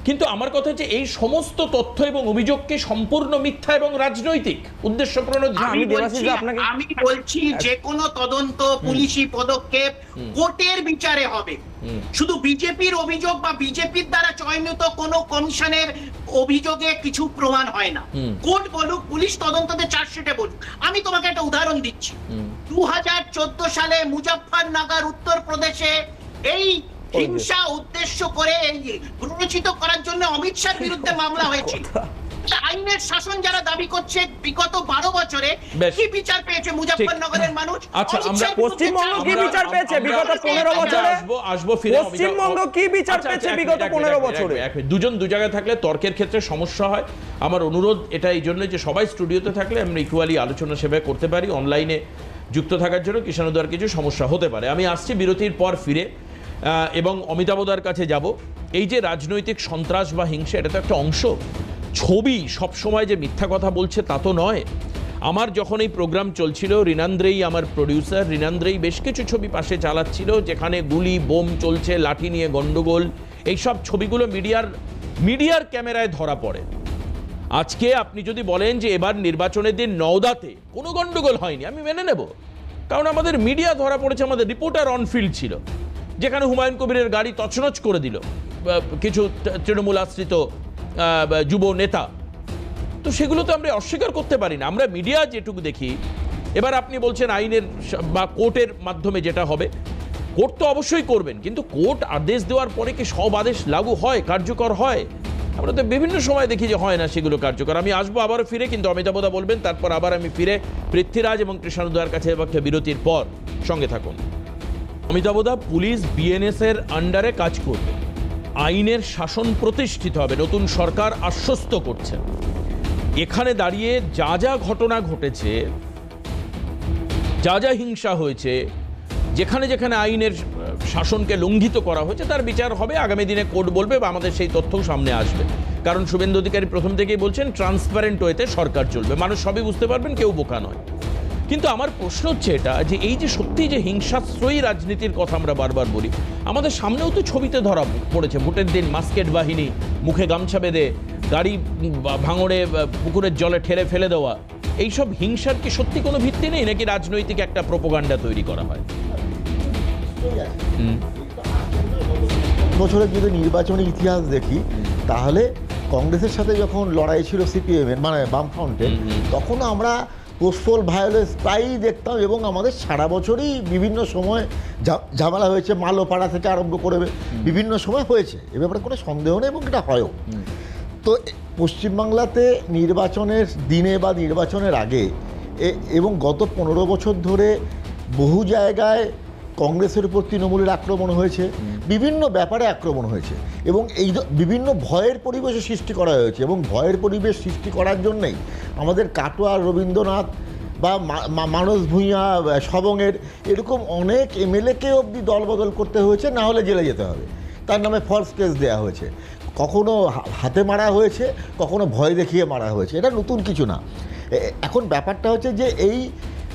কিন্তু আমার কথা হচ্ছে এই সমস্ত তথ্য এবং অভিযোগকে সম্পূর্ণ মিথ্যা এবং রাজনৈতিক উদ্দেশ্যপ্রণোদিত। আমি বলছি যে কোনো তদন্ত পুলিশি পদক্ষেপ কোর্টের বিচারে হবে। শুধু বিজেপির অভিযোগ বা বিজেপির দ্বারা চয়নিত কোনো কমিশনের অভিযোগে কিছু প্রমাণ হয় না। কোর্ট বলুক, পুলিশ তদন্ততে চার্জশিটে বলুক। আমি তোমাকে একটা উদাহরণ দিচ্ছি। 2014 সালে মুজফফরনগর উত্তরপ্রদেশে এই হিংসা উদ্দেশ্য করে প্ররোচিত করার জন্য অমিত শাহর বিরুদ্ধে মামলা হয়েছিল। আইনের শাসন যারা দাবি করছে বিগত 12 বছরে কি বিচার পেয়েছে মুজফফরনগরের মানুষ? আচ্ছা, আমরা পশ্চিমবঙ্গ কি বিচার পেয়েছে বিগত 15 বছরে? আসবো ফিরে। পশ্চিমবঙ্গ কি বিচার পেয়েছে বিগত 15 বছরে? দুজন দু জায়গায় থাকলে তর্কের ক্ষেত্রে সমস্যা হয়। আমার অনুরোধ এটা এই জন্য যে সবাই স্টুডিওতে থাকলে আমরা ইকুয়ালি আলোচনা সেভাবে করতে পারি। অনলাইনে যুক্ত থাকার জন্য কৃষ্ণদার কিছু সমস্যা হতে পারে। আমি আসছি বিরতির পর ফিরে এবং অমিতাভদার কাছে যাব। এই যে রাজনৈতিক সন্ত্রাস বা হিংসা, এটা তো একটা অংশ। ছবি সবসময় যে মিথ্যা কথা বলছে তা তো নয়। আমার যখন এই প্রোগ্রাম চলছিল, রিনান্দ্রেই আমার প্রডিউসার, রিনান্দ্রেই বেশ কিছু ছবি পাশে চালাচ্ছিল যেখানে গুলি বোম চলছে, লাঠি নিয়ে গন্ডগোল, এইসব ছবিগুলো মিডিয়ার ক্যামেরায় ধরা পড়ে। আজকে আপনি যদি বলেন যে এবার নির্বাচনের দিন নওদাতে কোনো গন্ডগোল হয়নি, আমি মেনে নেব, কারণ আমাদের মিডিয়া ধরা পড়েছে, আমাদের রিপোর্টার অনফিল্ড ছিল, যেখানে হুমায়ুন কবিরের গাড়ি তছনছ করে দিল কিছু তৃণমূল আশ্রিত যুব নেতা। তো সেগুলো তো আমরা অস্বীকার করতে পারি না, আমরা মিডিয়া যেটুকু দেখি। এবার আপনি বলছেন আইনের বা কোর্টের মাধ্যমে যেটা হবে, কোর্ট তো অবশ্যই করবেন, কিন্তু কোর্ট আদেশ দেওয়ার পরে কি সব আদেশ লাগু হয়, কার্যকর হয়? আমরা তো বিভিন্ন সময় দেখি যে হয় না সেগুলো কার্যকর। আমি আসবো আবারও ফিরে, কিন্তু অমিতাভদা বলবেন, তারপর আবার আমি ফিরে পৃথ্বীরাজ এবং কৃষ্ণদার কাছে বিরতির পর। সঙ্গে থাকুন। অমিতাভদা, পুলিশ বিএনএস এর আন্ডারে কাজ করবে, আইনের শাসন প্রতিষ্ঠিত হবে, নতুন সরকার আশ্বস্ত করছে। এখানে দাঁড়িয়ে যা যা ঘটনা ঘটেছে, যা যা হিংসা হয়েছে, যেখানে যেখানে আইনের শাসনকে লঙ্ঘিত করা হয়েছে, তার বিচার হবে। আগামী দিনে কোর্ট বলবে বা আমাদের সেই তথ্যও সামনে আসবে। কারণ শুভেন্দু অধিকারী প্রথম থেকেই বলছেন ট্রান্সপারেন্ট ওয়েতে সরকার চলবে, মানুষ সবই বুঝতে পারবেন, কেউ বোকা নয়। কিন্তু আমার প্রশ্ন হচ্ছে এটা, যে এই যে সত্যি যে হিংসাশ্রয়ী রাজনীতির কথা আমরা বারবার বলি, আমাদের সামনেও তো ছবিতে ধরা পড়েছে ভোটের দিন মাস্কেট বাহিনী, মুখে গামছা বেঁধে গাড়ি ভাঙড়ে পুকুরের জলে ঠেলে ফেলে দেওয়া। এইসব হিংসার কি সত্যি কোনো ভিত্তি নেই, নাকি রাজনৈতিক একটা প্রোপাগান্ডা তৈরি করা হয়? বছরের যদি নির্বাচনী ইতিহাস দেখি, তাহলে কংগ্রেসের সাথে যখন লড়াই ছিল সিপিএম এর, মানে বামফ্রন্টের, তখন আমরা পোস্টপোল ভায়োলেন্স প্রায়ই দেখতাম, এবং আমাদের সারা বছরই বিভিন্ন সময় ঝামেলা হয়েছে, মালোপাড়া থেকে আরম্ভ করে বিভিন্ন সময় হয়েছে, এ ব্যাপারে কোনো সন্দেহ নেই, এবং এটা হয়ও। তো পশ্চিমবাংলাতে নির্বাচনের দিনে বা নির্বাচনের আগে এবং গত 15 বছর ধরে বহু জায়গায় কংগ্রেসের উপর তৃণমূলের আক্রমণ হয়েছে, বিভিন্ন ব্যাপারে আক্রমণ হয়েছে এবং বিভিন্ন ভয়ের পরিবেশও সৃষ্টি করা হয়েছে এবং ভয়ের পরিবেশ সৃষ্টি করার জন্যেই আমাদের কাটোয়া, রবীন্দ্রনাথ বা মানস ভূঁইয়া, সবংয়ের এরকম অনেক এমএলএকে অবধি দলবদল করতে হয়েছে, না হলে জেলে যেতে হবে। তার নামে ফলস কেস দেওয়া হয়েছে, কখনো হাতে মারা হয়েছে, কখনো ভয় দেখিয়ে মারা হয়েছে। এটা নতুন কিছু না। এখন ব্যাপারটা হচ্ছে যে এই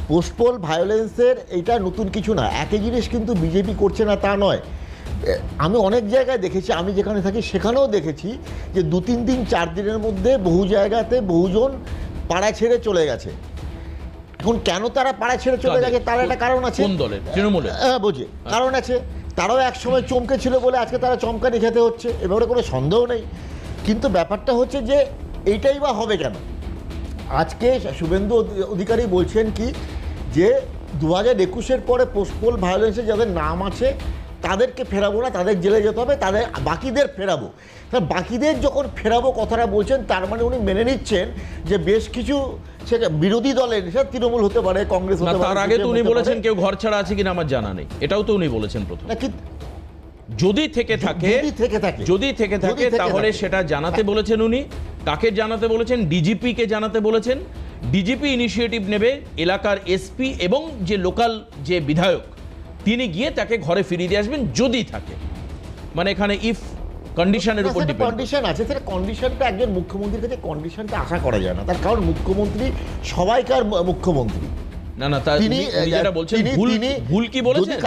পোস্টপোল ভায়োলেন্সের এইটা নতুন কিছু না। একই জিনিস কিন্তু বিজেপি করছে না তা নয়। আমি অনেক জায়গায় দেখেছি, আমি যেখানে থাকি সেখানেও দেখেছি যে 2-3 দিন 4 দিনের মধ্যে বহু জায়গাতে বহুজন পাড়া ছেড়ে চলে গেছে। এখন কেন তারা পাড়া ছেড়ে চলে গেছে তার একটা কারণ আছে। কোন দলের? তৃণমূলের? হ্যাঁ, বুঝি কারণ আছে। তারাও একসময় চমকে ছিল বলে আজকে তারা চমকানি খেতে হচ্ছে, এবারে কোনো সন্দেহ নেই। কিন্তু ব্যাপারটা হচ্ছে যে এইটাই বা হবে কেন? আজকে শুভেন্দু অধিকারী বলছেন কি যে 2021-এর পরে পোস্টপোল ভায়োলেন্সে যাদের নাম আছে তাদেরকে ফেরাবো না, তাদের জেলে যেতে হবে, তাদের বাকিদের ফেরাবো। তার বাকিদের যখন ফেরাবো কথাটা বলছেন, তার মানে উনি মেনে নিচ্ছেন যে বেশ কিছু সেটা বিরোধী দলের, সেটা তৃণমূল হতে পারে, কংগ্রেস হতে পারে। তার আগে তো উনি বলেছেন কেউ ঘর ছাড়া আছে কিনা আমার জানা নেই, এটাও তো উনি বলেছেন প্রথম। যদি থেকে থাকে তাহলে সেটা জানাতে বলেছেন উনি। কাকে জানাতে বলেছেন? ডিজিপি কে জানাতে বলেছেন। ডিজিপি ইনিশিয়েটিভ নেবে, এলাকার এসপি এবং যে লোকাল যে বিধায়ক তিনি গিয়ে তাকে ঘরে ফিরিয়ে দিয়ে আসবেন যদি থাকে। মানে এখানে ইফ কন্ডিশনের উপর ডিপেন্ড। কন্ডিশন আছে, সেটা কন্ডিশনটা একজন মুখ্যমন্ত্রীর কাছে কন্ডিশনটা আশা করা যায় না। তার কারণ মুখ্যমন্ত্রী সবাইকার মুখ্যমন্ত্রী। না না, উনি যেটা বলছেন ভুল কি বলেছেন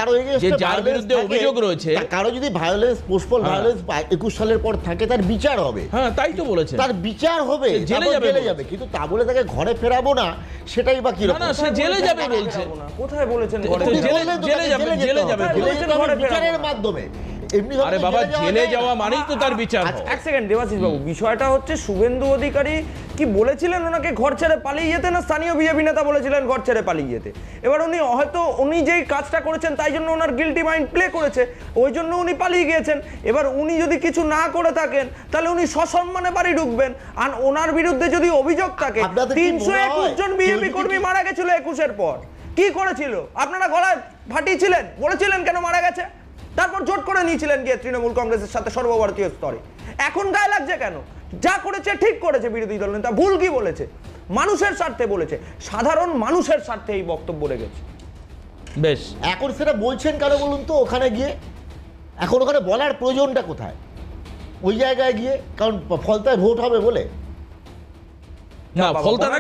যে যার বিরুদ্ধে অভিযোগ রয়েছে, কারো যদি ভায়োলেন্স, পোস্টপোল ভায়োলেন্স 21 সালের পর থাকে তার বিচার হবে। হ্যাঁ, তাই তো বলেছেন, তার বিচার হবে, জেলে যাবে। কিন্তু তা বলে তাকে ঘরে ফেরাবো না, সেটাই বা কি? না, সে জেলে যাবে বলছে। কোথায় বলেছেন জেলে যাবে বিচারের মাধ্যমে? আরে বাবা, জেলে যাওয়া মানেই তো তার বিচার। এক সেকেন্ড দেবাশিস বাবু, বিষয়টা হচ্ছে শুভেন্দু অধিকারী কি বলেছিলেন ওনাকে ঘর ছেড়ে পালিয়ে যেতে, না স্থানীয় বিজেপি নেতা বলেছিলেন ঘর ছেড়ে পালিয়ে যেতে? এবার উনি যেই কাজটা করেছেন তাই জন্য ওনার গিল্টি মাইন্ড প্লে করেছে, ওই জন্য উনি পালিয়ে গিয়েছেন। এবার উনি যদি কিছু না করে থাকেন তাহলে উনি সসম্মানে বাড়ি ঢুকবেন। আর ওনার বিরুদ্ধে যদি অভিযোগ থাকে 321 জন বিজেপি কর্মী মারা গেছিল 21-এর পর, কি করেছিল? আপনারা গলায় ফাটিয়েছিলেন, বলেছিলেন কেন মারা গেছে, তারপর জোট করে নিয়েছিলেন গিয়ে তৃণমূল কংগ্রেসের সাথে সর্বভারতীয় স্তরে। এখন গায়ে লাগছে কেন? যা করেছে ঠিক করেছে বিরোধী দল নেতা। ভুল কি বলেছে? মানুষের স্বার্থে বলেছে, সাধারণ মানুষের স্বার্থে এই বক্তব্য রেখেছে। বেশ, এখন সেটা বলছেন কেন বলুন তো? ওখানে গিয়ে এখন ওখানে বলার প্রয়োজনটা কোথায় ওই জায়গায় গিয়ে? কারণ ফলতায় ভোট হবে বলে না, ফলতানা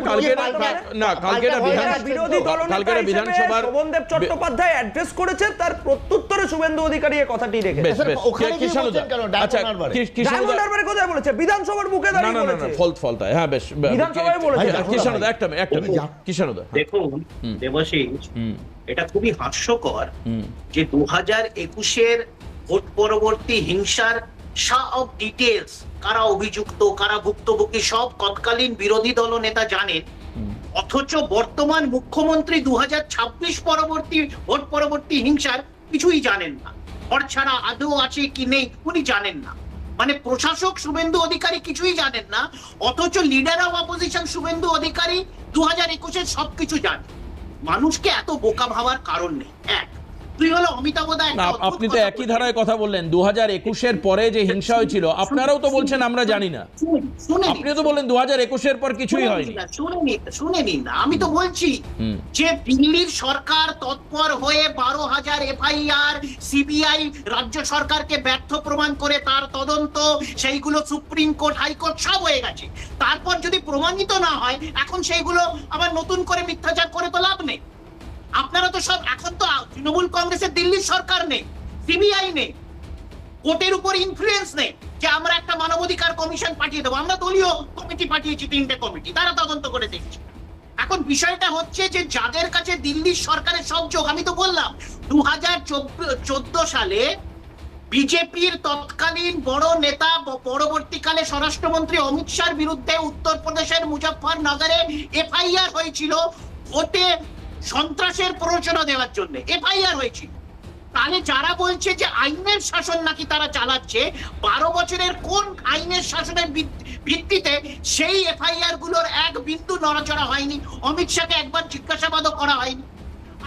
বিরোধী দলনেতা বিধানসভার শোভনদেব চট্টোপাধ্যায় অ্যাড্রেস করেছে, তার প্রত্যুত্তরে শুভেন্দু অধিকারী এই কথাটি রেখেছে। কোথায় বলেছে? বিধানসভার বুকে দাঁড়িয়ে বলেছে। ফলতায়, হ্যাঁ, বেশ, বিধানসভায় বলেছে। কিষাণদা একটা কিষাণদা দেখুন দেবাশিস, এটা খুবই হাস্যকর যে 2021-এর ভোট পরবর্তী হিংসার সব ডিটেলস, কারা অভিযুক্ত, কারা ভুক্তভোগী, সব তৎকালীন বিরোধী দল নেতা জানেন। অথচ বর্তমান মুখ্যমন্ত্রী 2026 পরবর্তী ভোট পরবর্তী হিংসার কিছুই জানেন না। ঘর ছাড়া আদৌ আছে কি নেই উনি জানেন না। মানে প্রশাসক শুভেন্দু অধিকারী কিছুই জানেন না, অথচ leader of opposition Suvendu Adhikari 2021-এর সবকিছু জানেন। মানুষকে এত বোকা ভাবার কারণ নেই। এক, তুই হলো অমিতাভ দা। আপনি তো একই ধারায় কথা বললেন। 2021-এর পরে যে হিংসা হয়েছিল, আপনারাও তো বলছেন আমরা জানি না। আপনি তো বললেন 2021-এর পর কিছুই হয়নি। শুনে নিন না, আমি তো বলছি যে দিল্লির সরকার তৎপর হয়ে 12,000 এফআইআর, সিবিআই রাজ্য সরকারকে ব্যর্থ প্রমাণ করে তার তদন্ত, সেইগুলো সুপ্রিম কোর্ট, হাইকোর্ট সব হয়ে গেছে। তারপর যদি প্রমাণিত না হয়, এখন সেইগুলো আবার নতুন করে মিথ্যাচার করে তো লাভ নেই। আপনারা তো সব, এখন তো তৃণমূল কংগ্রেসের দিল্লির সরকার নেই, সিবিআই নেই, কোর্টের উপর ইনফ্লুয়েন্স নেই যে আমরা একটা মানবাধিকার কমিশন পাঠিয়ে দেবো। আমরা দলীয় কমিটি পাঠিয়েছি, 3টে কমিটি, তারা তদন্ত করে দেখছে। এখন বিষয়টা হচ্ছে যে যাদের কাছে দিল্লির সরকারের সব যোগ, আমি তো বললাম 2014 সালে বিজেপির তৎকালীন বড় নেতা, পরবর্তীকালে স্বরাষ্ট্রমন্ত্রী অমিত শাহর বিরুদ্ধে উত্তরপ্রদেশের মুজফ্ফরনগরে এফআইআর হয়েছিল ভোটে সন্ত্রাসের প্ররোচনা দেওয়ার জন্য এফআইআর হয়েছিল। তাহলে যারা বলছে যে আইনের শাসন নাকি তারা চালাচ্ছে, 12 বছরের কোন আইনের শাসনের ভিত্তিতে সেই এফআইআর গুলোর এক বিন্দু নড়াচড়া হয়নি। অমিত শাহকে একবার জিজ্ঞাসাবাদও করা হয়নি।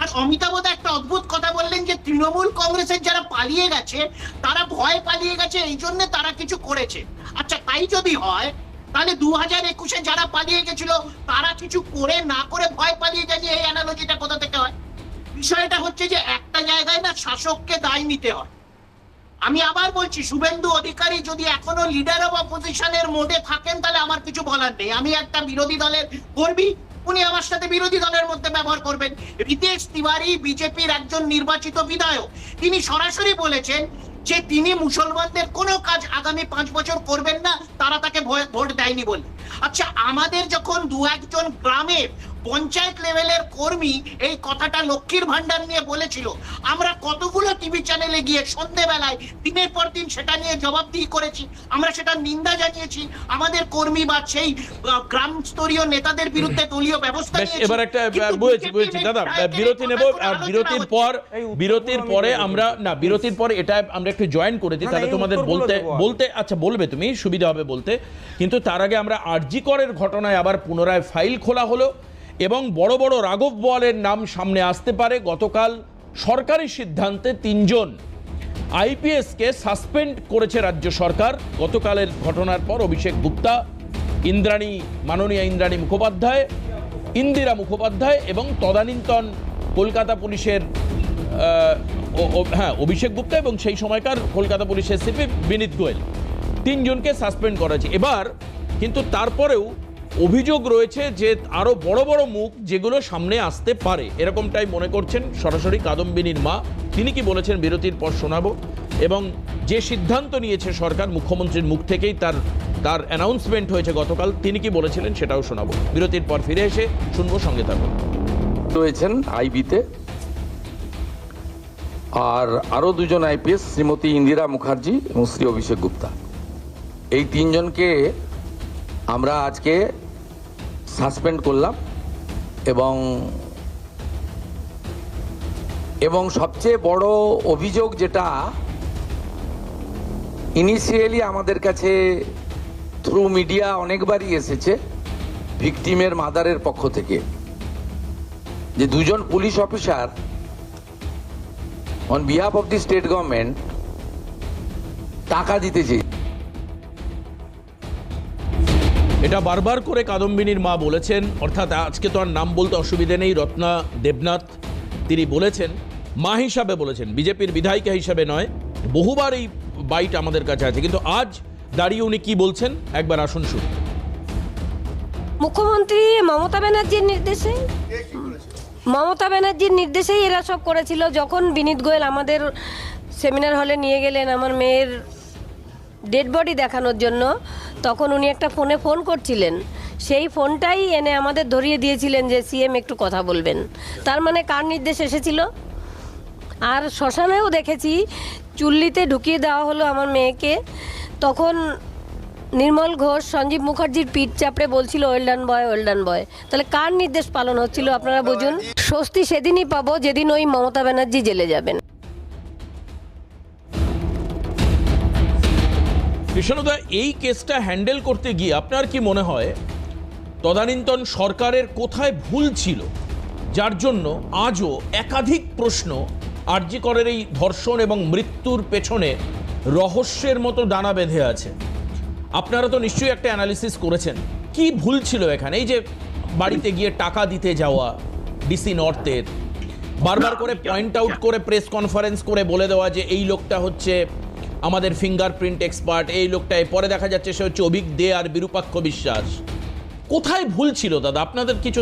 আর অমিতাভ দা একটা অদ্ভুত কথা বললেন যে তৃণমূল কংগ্রেসের যারা পালিয়ে গেছে তারা ভয় পালিয়ে গেছে, এই জন্য তারা কিছু করেছে। আচ্ছা, তাই যদি হয় তাহলে 2021-এ যারা পালিয়ে গেছিল তারা কিছু করে না করে ভয় পালিয়ে গেছে, এই অ্যানালজিটা কোথা থেকে হয়? বিষয়টা হচ্ছে যে একটা জায়গায় না শাসককে দায় নিতে হয়। আমি আবার বলছি, শুভেন্দু অধিকারী যদি এখনো লিডার অফ অপোজিশনের মোডে থাকেন তাহলে আমার কিছু বলার নেই। আমি একটা বিরোধী দলের কর্মী, উনি আমার সাথে বিরোধী দলের মধ্যে ব্যবহার করবেন। রিতেশ তিওয়ারি বিজেপির একজন নির্বাচিত বিধায়ক, তিনি সরাসরি বলেছেন যে তিনি মুসলমানদের কোনো কাজ আগামী 5 বছর করবেন না, তারা তাকে ভোট দেয়নি বলে। আচ্ছা, আমাদের যখন 2-1 গ্রামের পঞ্চায়েত লেভেলের কর্মী এই কথাটা লক্ষ্মীর ভান্ডার নিয়ে বলেছিল, আমরা কতগুলো টিভি চ্যানেলে গিয়ে সন্ধ্যেবেলায় দিনের পর দিন সেটা নিয়ে জবাবদিহি করেছি, আমরা সেটা নিন্দা জানিয়েছি, আমাদের কর্মী বা সেই গ্রাম স্তরীয় নেতাদের বিরুদ্ধে দলীয় ব্যবস্থা নিয়েছি। এবার একটা বুঝেছি দাদা, বিরতি নেব, আর বিরতির পরে আমরা না, বিরতির পরে এটা আমরা একটু জয়েন করে দিই, তাহলে তোমাদের বলতে আচ্ছা বলবে তুমি, সুবিধা হবে বলতে। কিন্তু তার আগে আমরা আরজি করের ঘটনায় আবার পুনরায় ফাইল খোলা হলো এবং বড় বড় রাঘব বোয়ালের নাম সামনে আসতে পারে। গতকাল সরকারি সিদ্ধান্তে 3 জন আইপিএসকে সাসপেন্ড করেছে রাজ্য সরকার। গতকালের ঘটনার পর অভিষেক গুপ্তা, মাননীয় ইন্দ্রাণী মুখোপাধ্যায়, ইন্দিরা মুখোপাধ্যায় এবং তদানীন্তন কলকাতা পুলিশের অভিষেক গুপ্তা এবং সেই সময়কার কলকাতা পুলিশের সিপি বিনীত গোয়েল, 3 জনকে সাসপেন্ড করা হয়েছে। এবার কিন্তু তারপরেও অভিযোগ রয়েছে যে আরো বড় বড় মুখ যেগুলো সামনে আসতে পারে, এরকমটাই মনে করছেন সরাসরি কাদম্বিনীর মা। তিনি কি বলেছেন বিরতির পর শোনাবো, এবং যে সিদ্ধান্ত নিয়েছে সরকার মুখ্যমন্ত্রীর মুখ থেকেই তার অ্যানাউন্সমেন্ট হয়েছে গতকাল, তিনি কি বলেছিলেন সেটাও শোনাবো। বিরতির পর ফিরে এসে শুনবো, সঙ্গে থাকুন। রয়েছেন আইবিতে, আর আরো 2 জন আইপিএস, শ্রীমতী ইন্দিরা মুখার্জি এবং শ্রী অভিষেক গুপ্তা, এই 3 জনকে আমরা আজকে সাসপেন্ড করলাম। এবং সবচেয়ে বড় অভিযোগ যেটা ইনিশিয়ালি আমাদের কাছে থ্রু মিডিয়া অনেকবারই এসেছে ভিকটিমের মাদারের পক্ষ থেকে, যে 2 জন police officer on behalf of the state government টাকা দিতে চেয়ে। এটা বারবার করে কাদম্বিনীর মা বলেছেন, অর্থাৎ আজকে তো আর নাম বলতে অসুবিধে নেই, রত্না দেবনাথ, তিনি বলেছেন, মা হিসাবে বলেছেন, বিজেপির বিধায়িকা হিসাবে নয়। বহুবার এই বাইট আমাদের কাছে আছে, কিন্তু আজ দাঁড়িয়ে উনি কি বলছেন একবার আসুন শুনুন। মুখ্যমন্ত্রী মমতা ব্যানার্জির নির্দেশেই এরা সব করেছিল। যখন বিনীত গোয়েল আমাদের সেমিনার হলে নিয়ে গেলেন আমার মেয়ের ডেড বডি দেখানোর জন্য, তখন উনি একটা ফোন করছিলেন, সেই ফোনটাই এনে আমাদের ধরিয়ে দিয়েছিলেন যে সিএম একটু কথা বলবেন। তার মানে কার নির্দেশ এসেছিল? আর শ্মশানেও দেখেছি চুল্লিতে ঢুকিয়ে দেওয়া হলো আমার মেয়েকে, তখন নির্মল ঘোষ সঞ্জীব মুখার্জির পিঠ চাপড়ে বলছিল ওয়েলডান বয়। তাহলে কার নির্দেশ পালন হচ্ছিল আপনারা বুঝুন। স্বস্তি সেদিনই পাবো যেদিন ওই মমতা ব্যানার্জি জেলে যাবেন। কৃষ্ণদা, এই কেসটা হ্যান্ডেল করতে গিয়ে আপনার কি মনে হয় তদানীন্তন সরকারের কোথায় ভুল ছিল, যার জন্য আজও একাধিক প্রশ্ন আরজি করের এই ধর্ষণ এবং মৃত্যুর পেছনে রহস্যের মতো দানা বেঁধে আছে? আপনারা তো নিশ্চয়ই একটা অ্যানালিসিস করেছেন, কি ভুল ছিল এখানে? এই যে বাড়িতে গিয়ে টাকা দিতে যাওয়া ডিসি নর্থের, বারবার করে পয়েন্ট আউট করে প্রেস কনফারেন্স করে বলে দেওয়া যে এই লোকটা হচ্ছে আমাদের ফিঙ্গারপ্রিন্ট এক্সপার্ট, এই লোকটায় পরে দেখা যাচ্ছে সে হচ্ছে অভিক দে আর বিরূপাক্ষ বিশ্বাস। কোথায় ভুল ছিল দাদা? আপনাদের কিছু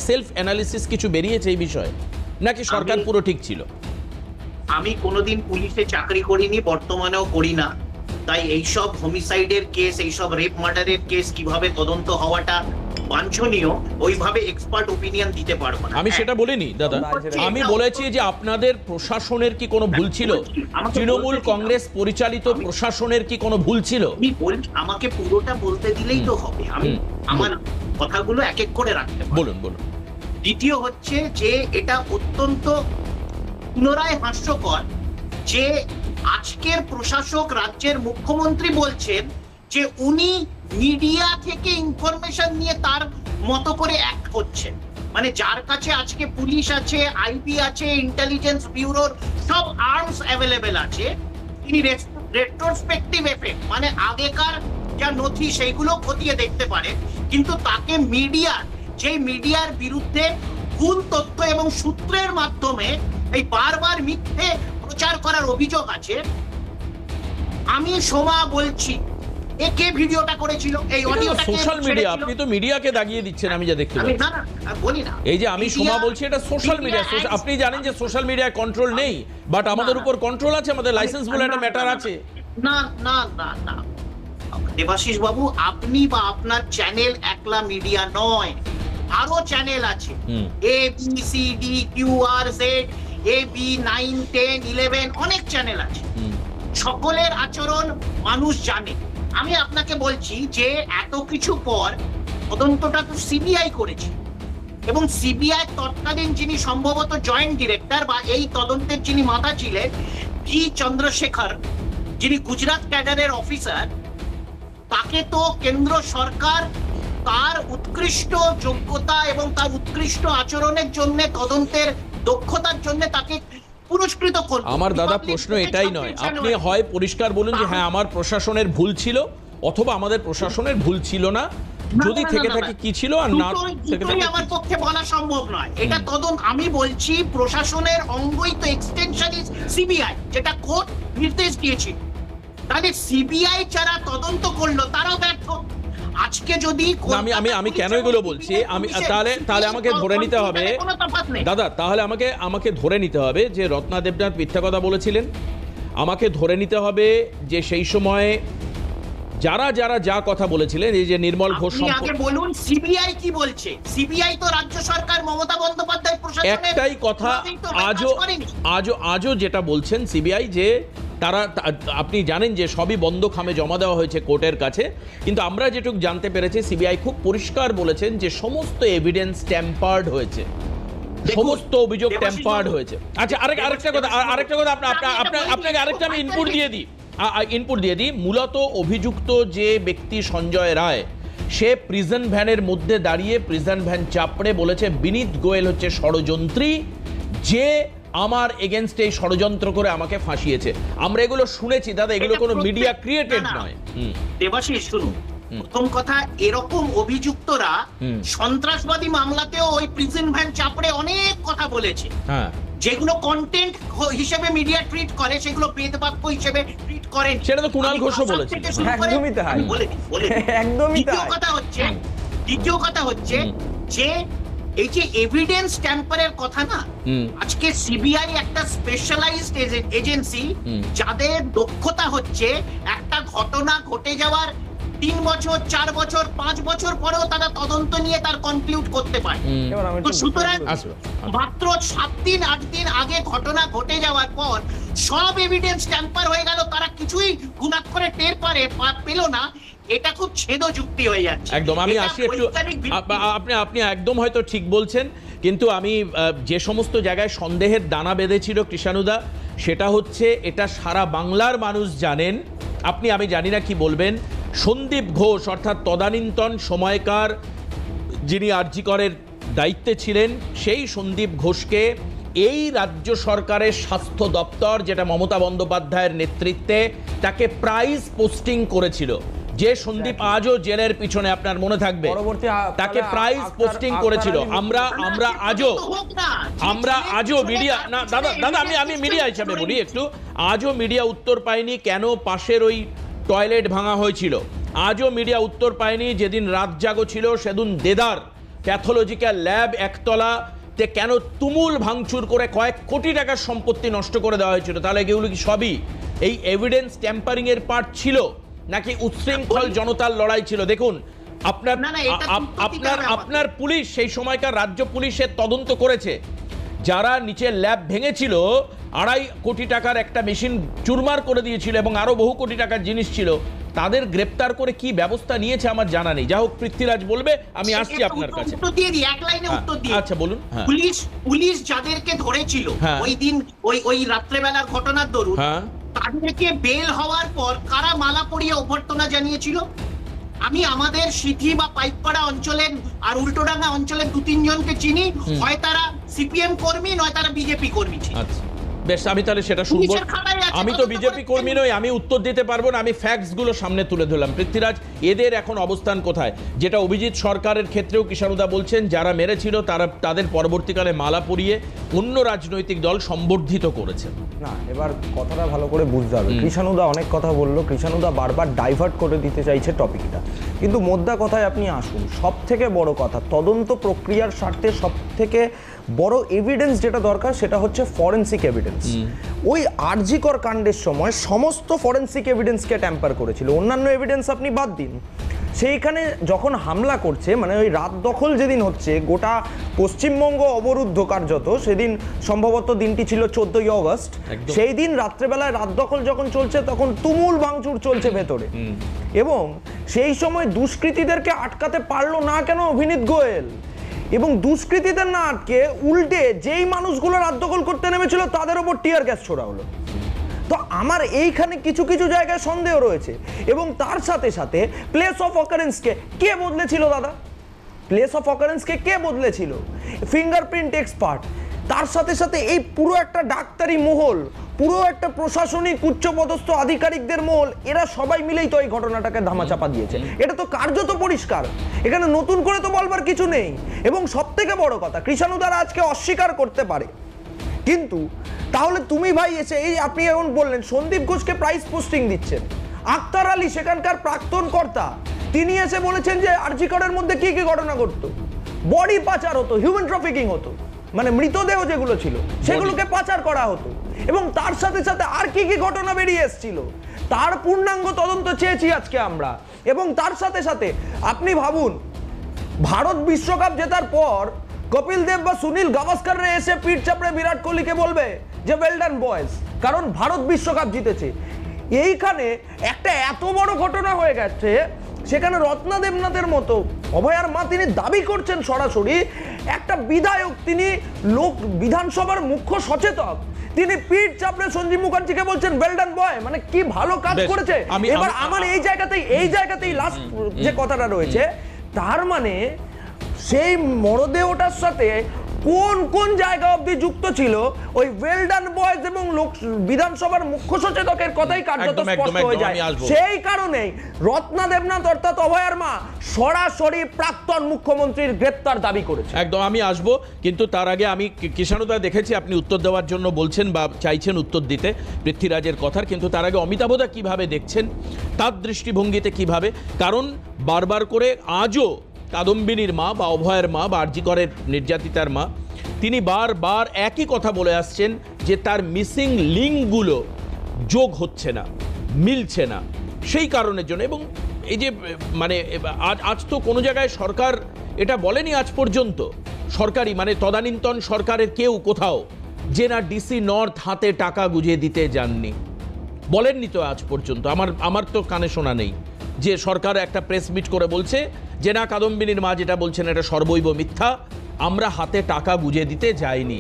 সেলফ অ্যানালিসিস কিছু বেরিয়েছে এই বিষয়ে, নাকি সরকার পুরো ঠিক ছিল? আমি কোনোদিন পুলিশে চাকরি করিনি, বর্তমানেও করি না, তাই এইসব হোমিসাইডের কেস, এইসব রেপ মার্ডারের কেস কিভাবে তদন্ত হওয়াটা বাঞ্ছনীয় ওইভাবে এক্সপার্ট ওপিনিয়ন দিতে পারবো না। আমি সেটা বলিনি দাদা, আমি বলেছি যে আপনাদের প্রশাসনের কি কোনো ভুল ছিল? তৃণমূল কংগ্রেস পরিচালিত প্রশাসনের কি কোনো ভুল ছিল? আমাকে পুরোটা বলতে দিলেই তো হবে, আমি আমার কথাগুলো এক এক করে রাখতে পারবো। বলুন। দ্বিতীয় হচ্ছে যে এটা অত্যন্ত পুনরায় হাস্যকর যে আজকের প্রশাসক রাজ্যের মুখ্যমন্ত্রী বলছেন যে উনি মিডিয়া থেকে ইনফরমেশন নিয়ে তার মতো করে অ্যাক্ট করছে। মানে যার কাছে আজকে পুলিশ আছে, আইবি আছে, ইন্টেলিজেন্স ব্যুরোর সব আর্মস অ্যাভেলেবেল আছে, তিনি রেট্রোস্পেক্টিভ এফেক্ট মানে আগেকার যা নথি সেইগুলো খতিয়ে দেখতে পারে, কিন্তু তাকে মিডিয়ার বিরুদ্ধে ভুল তথ্য এবং সূত্রের মাধ্যমে এই বারবার মিথ্যে প্রচার করার অভিযোগ আছে। আমি সোমা বলছি, কে ভিডিওটা করেছিল, এই অডিওটা সোশ্যাল মিডিয়া, আপনি তো মিডিয়াকে দাগিয়ে দিচ্ছেন আমি যা দেখতে পাচ্ছি। না বলি না, এই যে আমি সোমা বলছি, এটা সোশ্যাল মিডিয়া। আপনি জানেন যে সোশ্যাল মিডিয়ায় কন্ট্রোল নেই, বাট আমাদের উপর কন্ট্রোল আছে, আমাদের লাইসেন্স বলে একটা ম্যাটার আছে। না না না না দেবাশিস বাবু, আপনি বা আপনার চ্যানেল একলা মিডিয়া নয়, আরো চ্যানেল আছে, A B C D Q R Z, A B 9, 10, 11, অনেক চ্যানেল আছে। সকলের আচরণ মানুষ জানে। আমি আপনাকে বলছি যে এত কিছু পর তদন্তটা তো সিবিআই করেছে, এবং সিবিআই তৎকালীন যিনি সম্ভবত জয়েন্ট ডিরেক্টর বা এই তদন্তের যিনি মাথা ছিলেন, জি চন্দ্রশেখর, যিনি গুজরাট ক্যাডারের অফিসার, তাকে তো কেন্দ্র সরকার তার উৎকৃষ্ট যোগ্যতা এবং তার উৎকৃষ্ট আচরণের জন্য, তদন্তের দক্ষতার জন্য তাকে পুরস্কৃত করবে। আমার দাদা প্রশ্ন এটাই নয়, আপনি হয় পরিষ্কার বলুন যে হ্যাঁ আমার প্রশাসনের ভুল ছিল, অথবা আমাদের প্রশাসনের ভুল ছিল না, যদি থেকে থাকে কি ছিল, আর না থেকে থাকে আমার পক্ষে বলা সম্ভব নয়। এটা তদন্ত, আমি বলছি প্রশাসনের অঙ্গই তো এক্সটেনশন ইজ সিবিআই, যেটা কোর্ট নির্দেশ দিয়েছিল। তাহলে সিবিআই যারা তদন্ত করলো তারাও ব্যর্থ। আজকে যদি আমি কেন এগুলো বলছি, আমি তাহলে আমাকে ধরে নিতে হবে দাদা, তাহলে আমাকে ধরে নিতে হবে যে রত্না দেবনাথ মিথ্যা কথা বলেছিলেন, আমাকে ধরে নিতে হবে যে সেই সময় যারা যা কথা বলেছিলেন, এই যে নির্মল ঘোষ আগে বলুন সিবিআই কি বলছে। সিবিআই তো রাজ্য সরকার মমতা বন্দ্যোপাধ্যায় প্রশাসনের একটাই কথা, আজও যেটা বলছেন সিবিআই, যে তারা, আপনি জানেন যে সবই বন্ধ খামে জমা দেওয়া হয়েছে কোর্টের কাছে, কিন্তু আমরা যেটুকু জানতে পেরেছি সিবিআই খুব পরিষ্কার বলেছেন যে সমস্ত এভিডেন্স ট্যাম্পার্ড হয়েছে, সমস্ত অভিযোগ ট্যাম্পার্ড হয়েছে। আচ্ছা, আরেকটা কথা আপনাকে আরেকটা আমি ইনপুট দিয়ে দিই। মূলত অভিযুক্ত যে ব্যক্তি সঞ্জয় রায়, সে প্রিজন ভ্যানের মধ্যে দাঁড়িয়ে প্রিজন ভ্যান চাপড়ে বলেছে বিনীত গোয়েল হচ্ছে ষড়যন্ত্রী, যে আমার এগেনস্টে এই ষড়যন্ত্র করে আমাকে ফাঁসিয়েছে। আমরা এগুলো শুনেছি দাদা, এগুলো কোনো মিডিয়া ক্রিয়েটেড নয়। দেবাশিস শুনুন, প্রথম কথা, এরকম অভিযুক্তরা সন্ত্রাসবাদী মামলাতেও ওই প্রিজন ভ্যান চাপড়ে অনেক কথা বলেছে, যেগুলো কন্টেন্ট হিসেবে মিডিয়া ট্রিট করে, সেগুলো বেদবাক্য হিসেবে ট্রিট করেন। সেটা তো কুণাল ঘোষও বলেছে। একদমই তাই, একদমই তাই। দ্বিতীয় কথা হচ্ছে যে এই যে এভিডেন্স ট্যাম্পারের কথা না, আজকে সিবিআই একটা স্পেশালাইজড এজেন্সি, যাদের দক্ষতা হচ্ছে একটা ঘটনা ঘটে যাওয়ার 3 বছর, 4 বছর, 5 বছর পরেও তারা তদন্ত নিয়ে তার কনক্লুড করতে পারে। তো সুতরাং মাত্র 7 দিন 8 দিন আগে ঘটনা ঘটে যাওয়ার পর সব এভিডেন্স ট্যাম্পার হয়ে গেল, তারা কিছুই গুণাক্ষরে টের পেল না, এটা খুব ছেদ যুক্তি হয়ে যাচ্ছে। একদম, আমি আসি একটু, আপনি একদম হয়তো ঠিক বলছেন, কিন্তু আমি যে সমস্ত জায়গায় সন্দেহের দানা বেঁধেছিল কৃষাণুদা, সেটা হচ্ছে এটা সারা বাংলার মানুষ জানেন। আমি জানি না কি বলবেন, সন্দীপ ঘোষ অর্থাৎ তদানীন্তন সময়কার যিনি আরজি করের দায়িত্বে ছিলেন, সেই সন্দীপ ঘোষকে এই রাজ্য সরকারের স্বাস্থ্য দপ্তর, যেটা মমতা বন্দ্যোপাধ্যায়ের নেতৃত্বে, তাকে প্রাইজ পোস্টিং করেছিল। যে সন্দীপ আজও জেলের পিছনে, আপনার মনে থাকবে, তাকে প্রাইজ পোস্টিং করেছিল। আমরা আজও মিডিয়া, না দাদা আমি মিডিয়া হিসাবে বলি একটু, আজও মিডিয়া উত্তর পায়নি কেন পাশের ওই টয়লেট ভাঙা হয়েছিল, আজও মিডিয়া উত্তর পায়নি যেদিন রাত জাগো ছিল সেদিন দেদার প্যাথোলজিক্যাল ল্যাব একতলাতে কেন তুমুল ভাঙচুর করে কয়েক কোটি টাকার সম্পত্তি নষ্ট করে দেওয়া হয়েছিল। তাহলে এগুলো কি সবই এই এভিডেন্স ট্যাম্পারিং এর পার্ট ছিল, নাকি উচ্ছৃঙ্খল জনতার লড়াই ছিল? দেখুন, আপনার পুলিশ, সেই সময়কার রাজ্য পুলিশের তদন্ত করেছে, যারা নিচে ল্যাব ভেঙেছিল, 2.5 কোটি টাকার একটা মেশিন চুরমার করে দিয়েছিল এবং আরো বহু কোটি টাকার জিনিস ছিল, তাদের গ্রেপ্তার করে কি ব্যবস্থা নিয়েছে আমার জানা নেই। যা হোক, পৃথ্বীরাজ বলবে, আমি আসছি আপনার কাছে। আচ্ছা বলুন। পুলিশ যাদেরকে ধরেছিল ওই দিন, ওই রাত্রেবেলার ঘটনার দরুন, তাদেরকে বেল হওয়ার পর কারা মালা পরিয়ে অভ্যর্থনা জানিয়েছিল? আমি আমাদের সিথি বা পাইকপাড়া অঞ্চলের আর উল্টোডাঙ্গা অঞ্চলের 2-3 জনকে চিনি, হয় তারা সিপিএম কর্মী নয় তারা বিজেপি কর্মী ছিল। আচ্ছা বেশ, আমি তাহলে সেটা শুনবো। পুলিশের খাতায় আছে, আমি তো তদন্ত বিজেপি করে কর্মী নই, আমি উত্তর দিতে পারবো না, আমি ফ্যাক্টস গুলো সামনে তুলে ধরলাম। পৃথ্বীরাজ, এদের এখন অবস্থান কোথায়? যেটা অভিজিৎ সরকারের ক্ষেত্রেও কিষাণুদা বলছেন, যারা মেরেছিল তাদের পরবর্তীকালে মালা পরিয়ে অন্য রাজনৈতিক দল সম্বর্ধিত করেছে। না, এবার কথাটা ভালো করে বুঝতে হবে। কৃষাণুদা অনেক কথা বললো, কৃষাণুদা বারবার ডাইভার্ট করে দিতে চাইছে টপিকটা, কিন্তু মোদ্দা কথায় আপনি আসুন। সব থেকে বড় কথা, তদন্ত প্রক্রিয়ার স্বার্থে সব থেকে বড় এভিডেন্স যেটা দরকার সেটা হচ্ছে ফরেন্সিক এভিডেন্স। ওই আরজি কর কাণ্ডের সময় সমস্ত ফরেন্সিক এভিডেন্সকে ট্যাম্পার করেছিল, অন্যান্য এভিডেন্স আপনি বাদ দিন। সেইখানে যখন হামলা করছে, মানে ওই রাত দখল যেদিন হচ্ছে, গোটা পশ্চিমবঙ্গ অবরুদ্ধ কার্যত, সেদিন সম্ভবত দিনটি ছিল 14ই অগস্ট। সেই দিন রাত্রেবেলায় রাত দখল যখন চলছে তখন তুমুল ভাঙচুর চলছে ভেতরে, এবং সেই সময় দুষ্কৃতীদেরকে আটকাতে পারলো না কেন অভিনীত গোয়েল, এবং দুষ্কৃতীদের না আটকে উল্টে যেই মানুষগুলো রাত দখল করতে নেমেছিল তাদের ওপর টিয়ার গ্যাস ছোড়া হলো। তো আমার এইখানে কিছু কিছু জায়গায় সন্দেহ রয়েছে, এবং তার সাথে সাথে প্লেস অফ অকারেন্সকে কে বদলেছিল দাদা? প্লেস অফ অকারেন্সকে কে বদলেছিল? ফিঙ্গারপ্রিন্ট এক্সপার্ট, তার সাথে সাথে এই পুরো একটা ডাক্তারি মহল, পুরো একটা প্রশাসনিক উচ্চপদস্থ আধিকারিকদের মহল, এরা সবাই মিলেই তো এই ঘটনাটাকে ধামাচাপা দিয়েছে। এটা তো কার্যত পরিষ্কার, এখানে নতুন করে তো বলবার কিছু নেই। এবং সব থেকে বড় কথা, কৃষাণুদারা আজকে অস্বীকার করতে পারে, কিন্তু তাহলে তুমি ভাই এসে এই আপনি এখন বললেন সন্দীপ ঘোষকে প্রাইস পোস্টিং দিচ্ছেন, আক্তার আলী সেখানকার প্রাক্তন কর্তা, তিনি এসে বলেছেন যে আরজি করের মধ্যে কি কি ঘটনা ঘটতো, বডি পাচার হতো, হিউম্যান ট্রাফিকিং হতো, মানে মৃতদেহ যেগুলো ছিল সেগুলোকে পাচার করা হতো, এবং তার সাথে সাথে আর কি কি ঘটনা বেরিয়ে এসেছিল তার পূর্ণাঙ্গ তদন্ত চেয়েছি আজকে আমরা। এবং তার সাথে সাথে আপনি ভাবুন, ভারত বিশ্বকাপ জেতার পর কপিল দেব বা সুনীল গাভাস্কররা এসে পিঠ চাপড়ে বিরাট কোহলিকে বলবে যে ওয়েল ডান বয়েজ, কারণ ভারত বিশ্বকাপ জিতেছে। এইখানে একটা এত বড় ঘটনা হয়ে গেছে, সেখানে রত্না দেবনাথের মতো অভয়ার মা তিনি দাবি করছেন সরাসরি, একটা বিধায়ক, তিনি লোক বিধানসভার মুখ্য সচেতক, তিনি পিঠ চাপড়ে সঞ্জীব মুখার্জিকে বলছেন ওয়েল ডান বয়, মানে কি ভালো কাজ করেছে। এবার আমার এই জায়গাতেই লাস্ট যে কথাটা রয়েছে, তার মানে সেই মরদেহটার সাথে কোন কোন জায়গা অবধি যুক্ত ছিল ওই ওয়েল ডান বয়েজ এবং বিধানসভার মুখ্য সচেতকের কথাই কার্যত স্পষ্ট হয়ে যায়। সেই কারণেই রত্না দেবনাথ অর্থাৎ অভয়ার মা সরাসরি প্রাক্তন মুখ্যমন্ত্রীর গ্রেপ্তার দাবি করেছে। একদম, আমি আসবো, কিন্তু তার আগে আমি কিষাণুদা দেখেছি আপনি উত্তর দেওয়ার জন্য বলছেন বা চাইছেন উত্তর দিতে পৃথ্বীরাজের কথার, কিন্তু তার আগে অমিতাভদা কিভাবে দেখছেন, তার দৃষ্টিভঙ্গিতে কিভাবে, কারণ বারবার করে আজও কাদম্বিনীর মা বা অভয়ের মা বা আরজি করের নির্যাতিতার মা, তিনি বারবার একই কথা বলে আসছেন যে তার মিসিং লিঙ্কগুলো যোগ হচ্ছে না, মিলছে না, সেই কারণের জন্য। এবং এই যে মানে আজ তো কোনো জায়গায় সরকার এটা বলেনি আজ পর্যন্ত, সরকারি মানে তদানীন্তন সরকারের কেউ কোথাও, যে না ডিসি নর্থ হাতে টাকা গুঁজে দিতে যাননি, বলেননি তো আজ পর্যন্ত। আমার তো কানে শোনা নেই যে সরকার একটা প্রেস মিট করে বলছে যে না কাদম্বিনীর মা যেটা বলছেন এটা সর্বৈব মিথ্যা, আমরা হাতে টাকা গুঁজে দিতে যাইনি।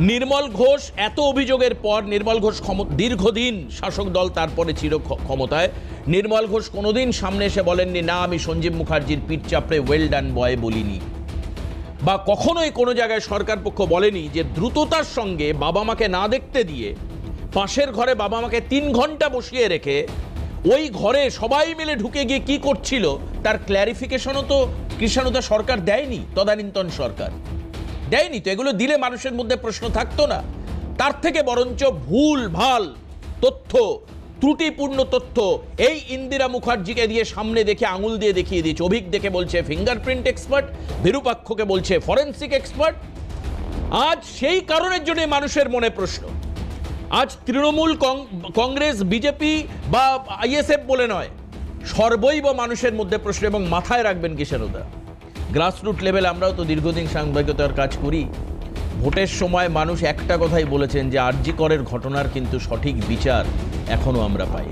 নির্মল ঘোষ, এত অভিযোগের পর নির্মল ঘোষ দীর্ঘদিন শাসক দল তারপরে ছিল ক্ষমতায়, নির্মল ঘোষ কোনোদিন সামনে এসে বলেননি না আমি সঞ্জীব মুখার্জির পিঠ চাপড়ে ওয়েল ডান বয় বলিনি, বা কখনোই কোনো জায়গায় সরকার পক্ষ বলেনি যে দ্রুততার সঙ্গে বাবা মাকে না দেখতে দিয়ে পাশের ঘরে বাবা মাকে 3 ঘন্টা বসিয়ে রেখে ওই ঘরে সবাই মিলে ঢুকে গিয়ে কি করছিল তার ক্ল্যারিফিকেশনও তো কৃষাণুদা সরকার দেয়নি, তদানীন্তন সরকার দেয়নি। তো এগুলো দিলে মানুষের মধ্যে প্রশ্ন থাকতো না? তার থেকে বরঞ্চ ভুল ভাল তথ্য, ত্রুটিপূর্ণ তথ্য এই ইন্দিরা মুখার্জিকে দিয়ে সামনে দেখে আঙুল দিয়ে দেখিয়ে দিয়েছে। অভিক দেখে বলছে ফিঙ্গারপ্রিন্ট এক্সপার্ট, বিরূপাক্ষকে বলছে ফরেন্সিক এক্সপার্ট। আজ সেই কারণের জন্য মানুষের মনে প্রশ্ন। আজ তৃণমূল, কংগ্রেস, বিজেপি বা আইএসএফ বলে নয়, সর্বৈব মানুষের মধ্যে প্রশ্ন। এবং মাথায় রাখবেন কিষাণুদা, গ্রাসরুট লেভেল আমরাও তো দীর্ঘদিন সাংবাদিকতার কাজ করি, ভোটের সময় মানুষ একটা কথাই বলেছেন যে আরজি করের ঘটনার কিন্তু সঠিক বিচার এখনো আমরা পাই।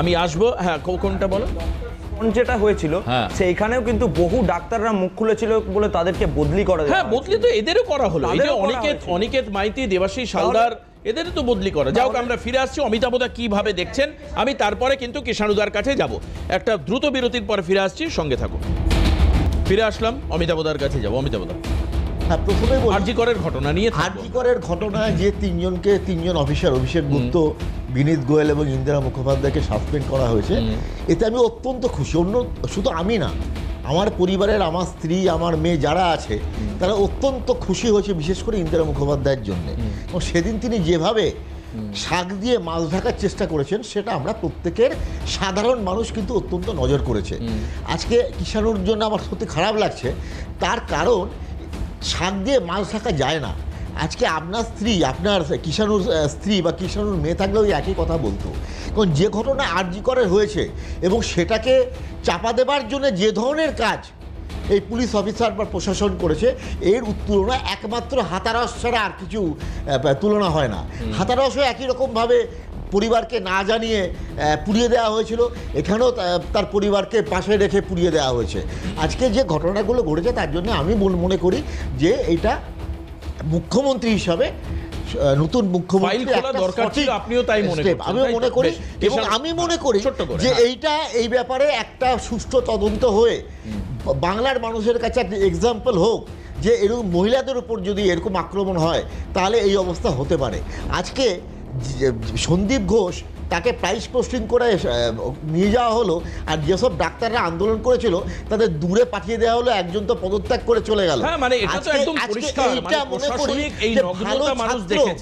আমি আসবো, হ্যাঁ কোনটা বলো, যেটা হয়েছিল সেইখানেও কিন্তু বহু ডাক্তাররা মুখ খুলেছিল বলে তাদেরকে বদলি করা, হ্যাঁ বদলি তো এদেরও করা হলো। এই যে অনিকেত মাইতি, দেবাশিস হালদার, এদের তো বদলি করা। যাও, আমরা ফিরে আসছি। অমিতাভদা কিভাবে দেখছেন আমি তারপরে কিন্তু কিষাণুদার কাছে যাব। একটা দ্রুত বিরতির পরে ফিরে আসছি, সঙ্গে থাকুন। ফিরে আসলাম, অমিতাভদার কাছে যাব। অমিতাভদা, হ্যাঁ, প্রথমে বলি আরজি করের ঘটনা নিয়ে থাকবো। আরজি করের ঘটনায় যে তিনজন অফিসার, অভিষেক গুপ্ত, বিনীত গোয়েল এবং ইন্দিরা মুখোপাধ্যায়কে সাসপেন্ড করা হয়েছে, এতে আমি অত্যন্ত খুশি। শুধু আমি না, আমার পরিবারের, আমার স্ত্রী, আমার মেয়ে যারা আছে তারা অত্যন্ত খুশি হয়েছে, বিশেষ করে ইন্দিরা মুখোপাধ্যায়ের জন্য। এবং সেদিন তিনি যেভাবে শাক দিয়ে মাছ ঢাকার চেষ্টা করেছেন, সেটা আমরা প্রত্যেকের সাধারণ মানুষ কিন্তু অত্যন্ত নজর করেছে। আজকে কিষাণুর জন্য আমার সত্যি খারাপ লাগছে, তার কারণ শাক দিয়ে মাছ ঢাকা যায় না। আজকে আপনার স্ত্রী, আপনার কিষাণুর স্ত্রী বা কিষাণুর মেয়ে থাকলেও ওই একই কথা বলতো। কারণ যে ঘটনা আরজি করে হয়েছে এবং সেটাকে চাপা দেবার জন্য যে ধরনের কাজ এই পুলিশ অফিসার বা প্রশাসন করেছে, এর তুলনা একমাত্র হাতারস ছাড়া আর কিছু তুলনা হয় না। হাতারসও একই রকমভাবে পরিবারকে না জানিয়ে পুড়িয়ে দেওয়া হয়েছিল, এখানেও তার পরিবারকে পাশে রেখে পুড়িয়ে দেওয়া হয়েছে। আজকে যে ঘটনাগুলো ঘটেছে তার জন্য আমি মনে করি যে এইটা মুখ্যমন্ত্রী হিসাবে, নতুন মুখ্যমন্ত্রী আমিও মনে করি, এবং আমি মনে করি যে এই ব্যাপারে একটা সুষ্ঠু তদন্ত হয়ে বাংলার মানুষের কাছে একটা এক্সাম্পল হোক যে এরকম মহিলাদের উপর যদি এরকম আক্রমণ হয় তাহলে এই অবস্থা হতে পারে। আজকে সন্দীপ ঘোষ তাকে প্রাইস পোস্টিং করে নিয়ে যাওয়া হলো, আর যেসব ডাক্তাররা আন্দোলন করেছিল তাদের দূরে পাঠিয়ে দেওয়া হলো, একজন তো পদত্যাগ করে চলে গেল।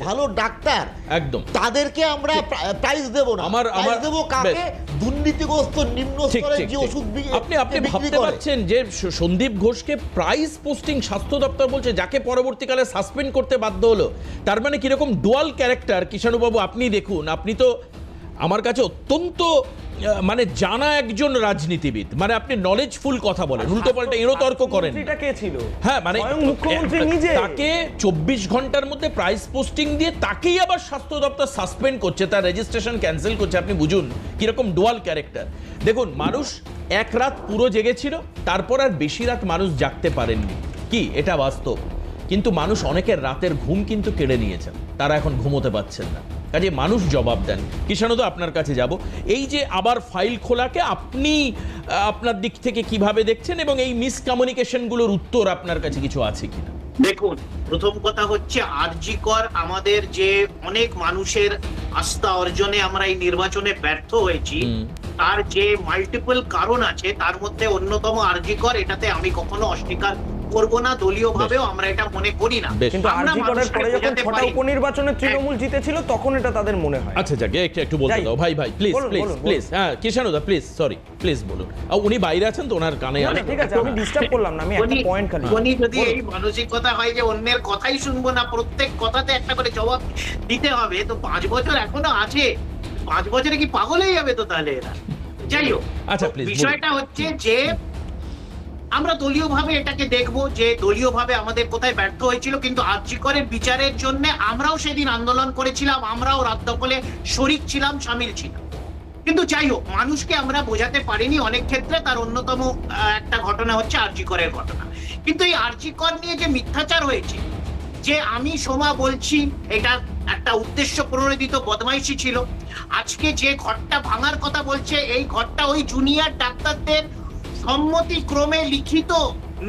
ভালো ডাক্তার একদম, তাদেরকে আমরা প্রাইজ দেব না, প্রাইজ দেব কাকে? দুর্নীতিগ্রস্ত নিম্ন স্তরের যে ওষুধ আপনি ভাবতে পারছেন যে সন্দীপ ঘোষকে প্রাইস পোস্টিং স্বাস্থ্য দপ্তর বলছে, যাকে পরবর্তীকালে সাসপেন্ড করতে বাধ্য হলো। তার মানে কিরকম ডুয়াল ক্যারেক্টার কিষাণুবাবু। আপনি দেখুন, আপনি তো আমার কাছে অত্যন্ত মানে জানা একজন রাজনীতিবিদ, মানে আপনি নলেজফুল কথা বলেন, উল্টো পাল্টা এরও তর্ক করেন। হ্যাঁ, মানে মুখ্যমন্ত্রী নিজে তাকে 24 ঘন্টার মধ্যে প্রাইস পোস্টিং দিয়ে তাকেই আবার স্বাস্থ্য দপ্তর সাসপেন্ড করছে, তার রেজিস্ট্রেশন ক্যান্সেল করছে। আপনি বুঝুন কিরকম ডুয়াল ক্যারেক্টার। দেখুন, মানুষ এক রাত পুরো জেগেছিল, তারপর আর বেশি রাত মানুষ জাগতে পারেননি, কি এটা বাস্তব। কিন্তু মানুষ অনেকের রাতের ঘুম কিন্তু কেড়ে নিয়েছেন, তারা এখন ঘুমোতে পারছেন না। কাজে মানুষ জবাব দেন। কিষাণুদা, আপনার কাছে যাব। এই যে আবার ফাইল খোলাকে আপনি আপনার দিক থেকে কিভাবে দেখছেন, এবং এই মিসকমিউনিকেশনগুলোর উত্তর আপনার কাছে কিছু আছে কিনা? দেখুন, প্রথম কথা হচ্ছে আরজি কর আমাদের যে অনেক মানুষের আস্থা অর্জনে আমরা এই নির্বাচনে ব্যর্থ হয়েছি, তার যে মাল্টিপল কারণ আছে, তার মধ্যে অন্যতম আরজি কর। এটাতে আমি কখনো অস্বীকার করব না, দলীয় ভাবেও আমরা এটা মনে করি না। কিন্তু আরজি করের পরে যখন ছটা উপনির্বাচনে তৃণমূল জিতেছিল তখন এটা তাদের মনে হয়। আচ্ছা যাকে একটু বলতে দাও ভাই, প্লিজ প্লিজ প্লিজ। হ্যাঁ কিষাণুদা, প্লিজ, সরি, প্লিজ বলুন। উনি বাইরে আছেন তো, ওনার কানে আছে। ঠিক আছে, আমি ডিস্টার্ব করলাম না, আমি একটা পয়েন্ট খালি। উনি যদি এই মানসিকতা হয় যে অন্যের কথাই শুনবো না, প্রত্যেক কথাতে একটা করে জবাব দিতে হবে, তো 5 বছর এখনো আছে। 5 বছরে কি পাগল হয়ে যাবে তো তাহলে এরা? যাই হোক, আচ্ছা প্লিজ। বিষয়টা হচ্ছে যে আমরা দলীয়ভাবে এটাকে দেখব যে দলীয়ভাবে আমাদের কোথায় ব্যর্থ হয়েছিল, কিন্তু আরজি করের বিচারের জন্য আমরাও সেদিন আন্দোলন করেছিলাম, আমরাও রাত দখলে শরিক ছিলাম, শামিল ছিলাম। কিন্তু যাই হোক, মানুষকে আমরা বোঝাতে পারিনি অনেক ক্ষেত্রে। তার অন্যতম একটা ঘটনা হচ্ছে আরজি করের ঘটনা। কিন্তু এই আরজি কর নিয়ে যে মিথ্যাচার হয়েছে, যে আমি সোমা বলছি, এটা একটা উদ্দেশ্য প্রণোদিত বদমাইশি ছিল। আজকে যে ঘরটা ভাঙার কথা বলছে, এই ঘরটা ওই জুনিয়র ডাক্তারদের সম্মতিক্রমে লিখিত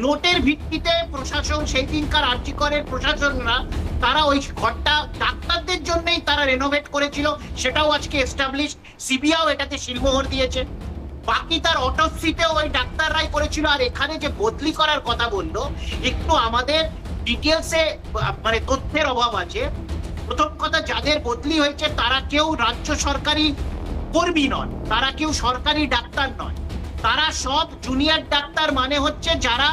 নোটের ভিত্তিতে প্রশাসন, সেই দিনকার আরজি করের প্রশাসনরা, তারা ওই ঘরটা ডাক্তারদের জন্যই তারা রেনোভেট করেছিল, সেটাও আজকে এস্টাবলিশ। সিবিআইও এটাতে শিলমোহর দিয়েছে। বাকি তার অটোপসিতেও ওই ডাক্তাররাই করেছিল। আর এখানে যে বদলি করার কথা বললো, একটু আমাদের ডিটেলসে মানে তথ্যের অভাব আছে। প্রথম কথা, যাদের বদলি হয়েছে তারা কেউ রাজ্য সরকারি কর্মী নয়, তারা কেউ সরকারি ডাক্তার নয়, তারা সব জুনিয়র ডাক্তার। মানে হচ্ছে যারা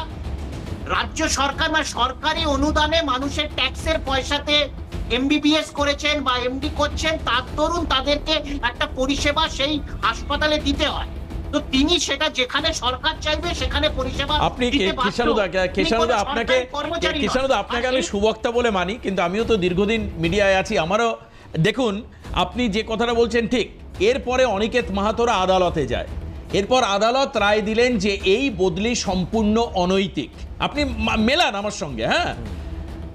রাজ্য সরকার বা সরকারি অনুদানে মানুষের ট্যাক্সের পয়সাতে এমবিবিএস করেছেন বা এমডি করছেন, তার দরুন তাদেরকে একটা পরিষেবা সেই হাসপাতালে দিতে হয়। তো তিনি সেটা যেখানে সরকার চাইবে সেখানে পরিষেবা আপনি কিষাণুদা, আপনাকে আমি সুবক্তা বলে মানি, কিন্তু আমিও তো দীর্ঘদিন মিডিয়ায় আছি। আমারও দেখুন, আপনি যে কথাটা বলছেন ঠিক। এরপরে অনিকেত মাহাতোরা আদালতে যায়, এরপর আদালত রায় দিলেন যে এই বদলি সম্পূর্ণ অনৈতিক। আপনি মেলান আমার সঙ্গে। হ্যাঁ,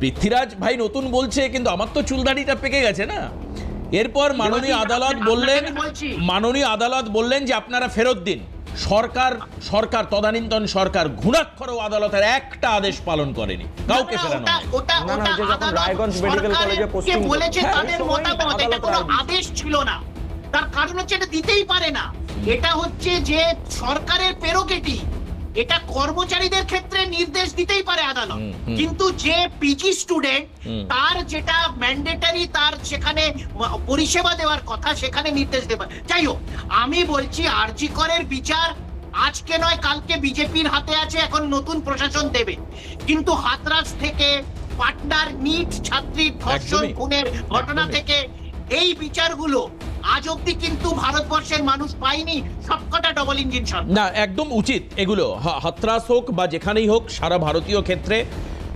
পৃথ্বীরাজ ভাই নতুন বলছে, কিন্তু আমার তো চুলদাড়িটা পেকে গেছে না। এরপর মাননীয় আদালত বললেন, মাননীয় আদালত বললেন যে আপনারা ফেরত দিন। সরকার তদানীন্তন সরকার ঘুণাক্ষরেও আদালতের একটা আদেশ পালন করেনি, কাউকে ফেরানো হয়নি। রায়গঞ্জ মেডিকেল কলেজে পোস্টিং বলেছে তাদের মতামত, এটা কোনো আদেশ ছিল না। তার কারণ হচ্ছে এটা দিতেই পারে না, এটা হচ্ছে যে সরকারের প্রেরোগেটিভ, এটা কর্মচারীদের ক্ষেত্রে নির্দেশ দিতেই পারে আদালত, কিন্তু যে পিজি স্টুডেন্ট তার যেটা ম্যান্ডেটারি, তার সেখানে পরিষেবা দেওয়ার কথা, সেখানে নির্দেশ দেবে। যাই হোক, আমি বলছি আরজি করের বিচার আজকে নয় কালকে বিজেপির হাতে আছে, এখন নতুন প্রশাসন দেবে, কিন্তু হাতরাস থেকে পাটনার নিট ছাত্রীর ধর্ষণ খুনের ঘটনা থেকে এই বিচারগুলো আজ অব্দি কিন্তু ভারতবর্ষের মানুষ পায়নি, সবকটা ডবল ইঞ্জিন সরকার। না, একদম উচিত এগুলো, হাতরাস হোক বা যেখানেই হোক, সারা ভারতীয় ক্ষেত্রে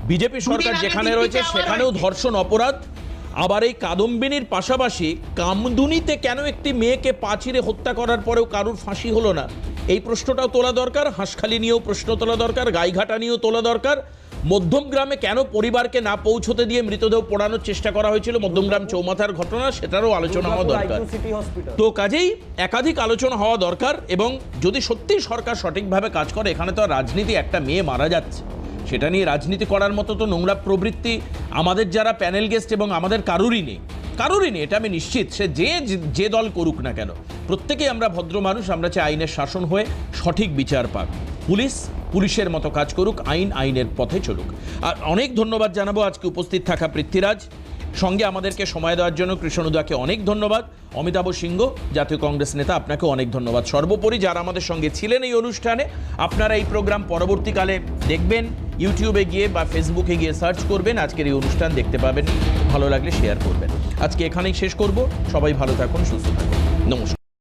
বিজেপি সরকার যেখানে রয়েছে সেখানেও ধর্ষণ অপরাধ। আবার এই কাদম্বিনীর পাশাপাশি কামদুনিতে কেন একটি মেয়েকে পাচিরে হত্যা করার পরেও কারুর ফাঁসি হলো না, এই প্রশ্নটাও তোলা দরকার। হাঁসখালি নিয়েও প্রশ্ন তোলা দরকার, গাইঘাটা নিয়েও তোলা দরকার। মধ্যমগ্রামে কেন পরিবারকে না পৌঁছতে দিয়ে মৃতদেহ পোড়ানোর চেষ্টা করা হয়েছিল, মধ্যমগ্রাম চৌমাথার ঘটনা, সেটারও আলোচনা হওয়া দরকার। তো কাজেই একাধিক আলোচনা হওয়া দরকার, এবং যদি সত্যি সরকার সঠিকভাবে কাজ করে, এখানে তো রাজনীতি, একটা মেয়ে মারা যাচ্ছে সেটা নিয়ে রাজনীতি করার মতো তো নোংরা প্রবৃত্তি আমাদের যারা প্যানেল গেস্ট এবং আমাদের কারুরই নেই, এটা আমি নিশ্চিত। সে যে দল করুক না কেন, প্রত্যেকেই আমরা ভদ্র মানুষ, আমরা চাই আইনের শাসন হয়ে সঠিক বিচার পাক, পুলিশের মতো কাজ করুক, আইনের পথে চলুক। আর অনেক ধন্যবাদ জানাবো আজকে উপস্থিত থাকা পৃথ্বীরাজ, সঙ্গে আমাদেরকে সময় দেওয়ার জন্য কৃষ্ণনুদাকে অনেক ধন্যবাদ, অমিতাভ সিংহ জাতীয় কংগ্রেস নেতা, আপনাকে অনেক ধন্যবাদ। সর্বোপরি যারা আমাদের সঙ্গে ছিলেন এই অনুষ্ঠানে, আপনারা এই প্রোগ্রাম পরবর্তীকালে দেখবেন, ইউটিউবে গিয়ে বা ফেসবুকে গিয়ে সার্চ করবেন, আজকের এই অনুষ্ঠান দেখতে পাবেন। ভালো লাগলে শেয়ার করবেন। আজকে এখানেই শেষ করব। সবাই ভালো থাকুন, সুস্থ থাকুন, নমস্কার।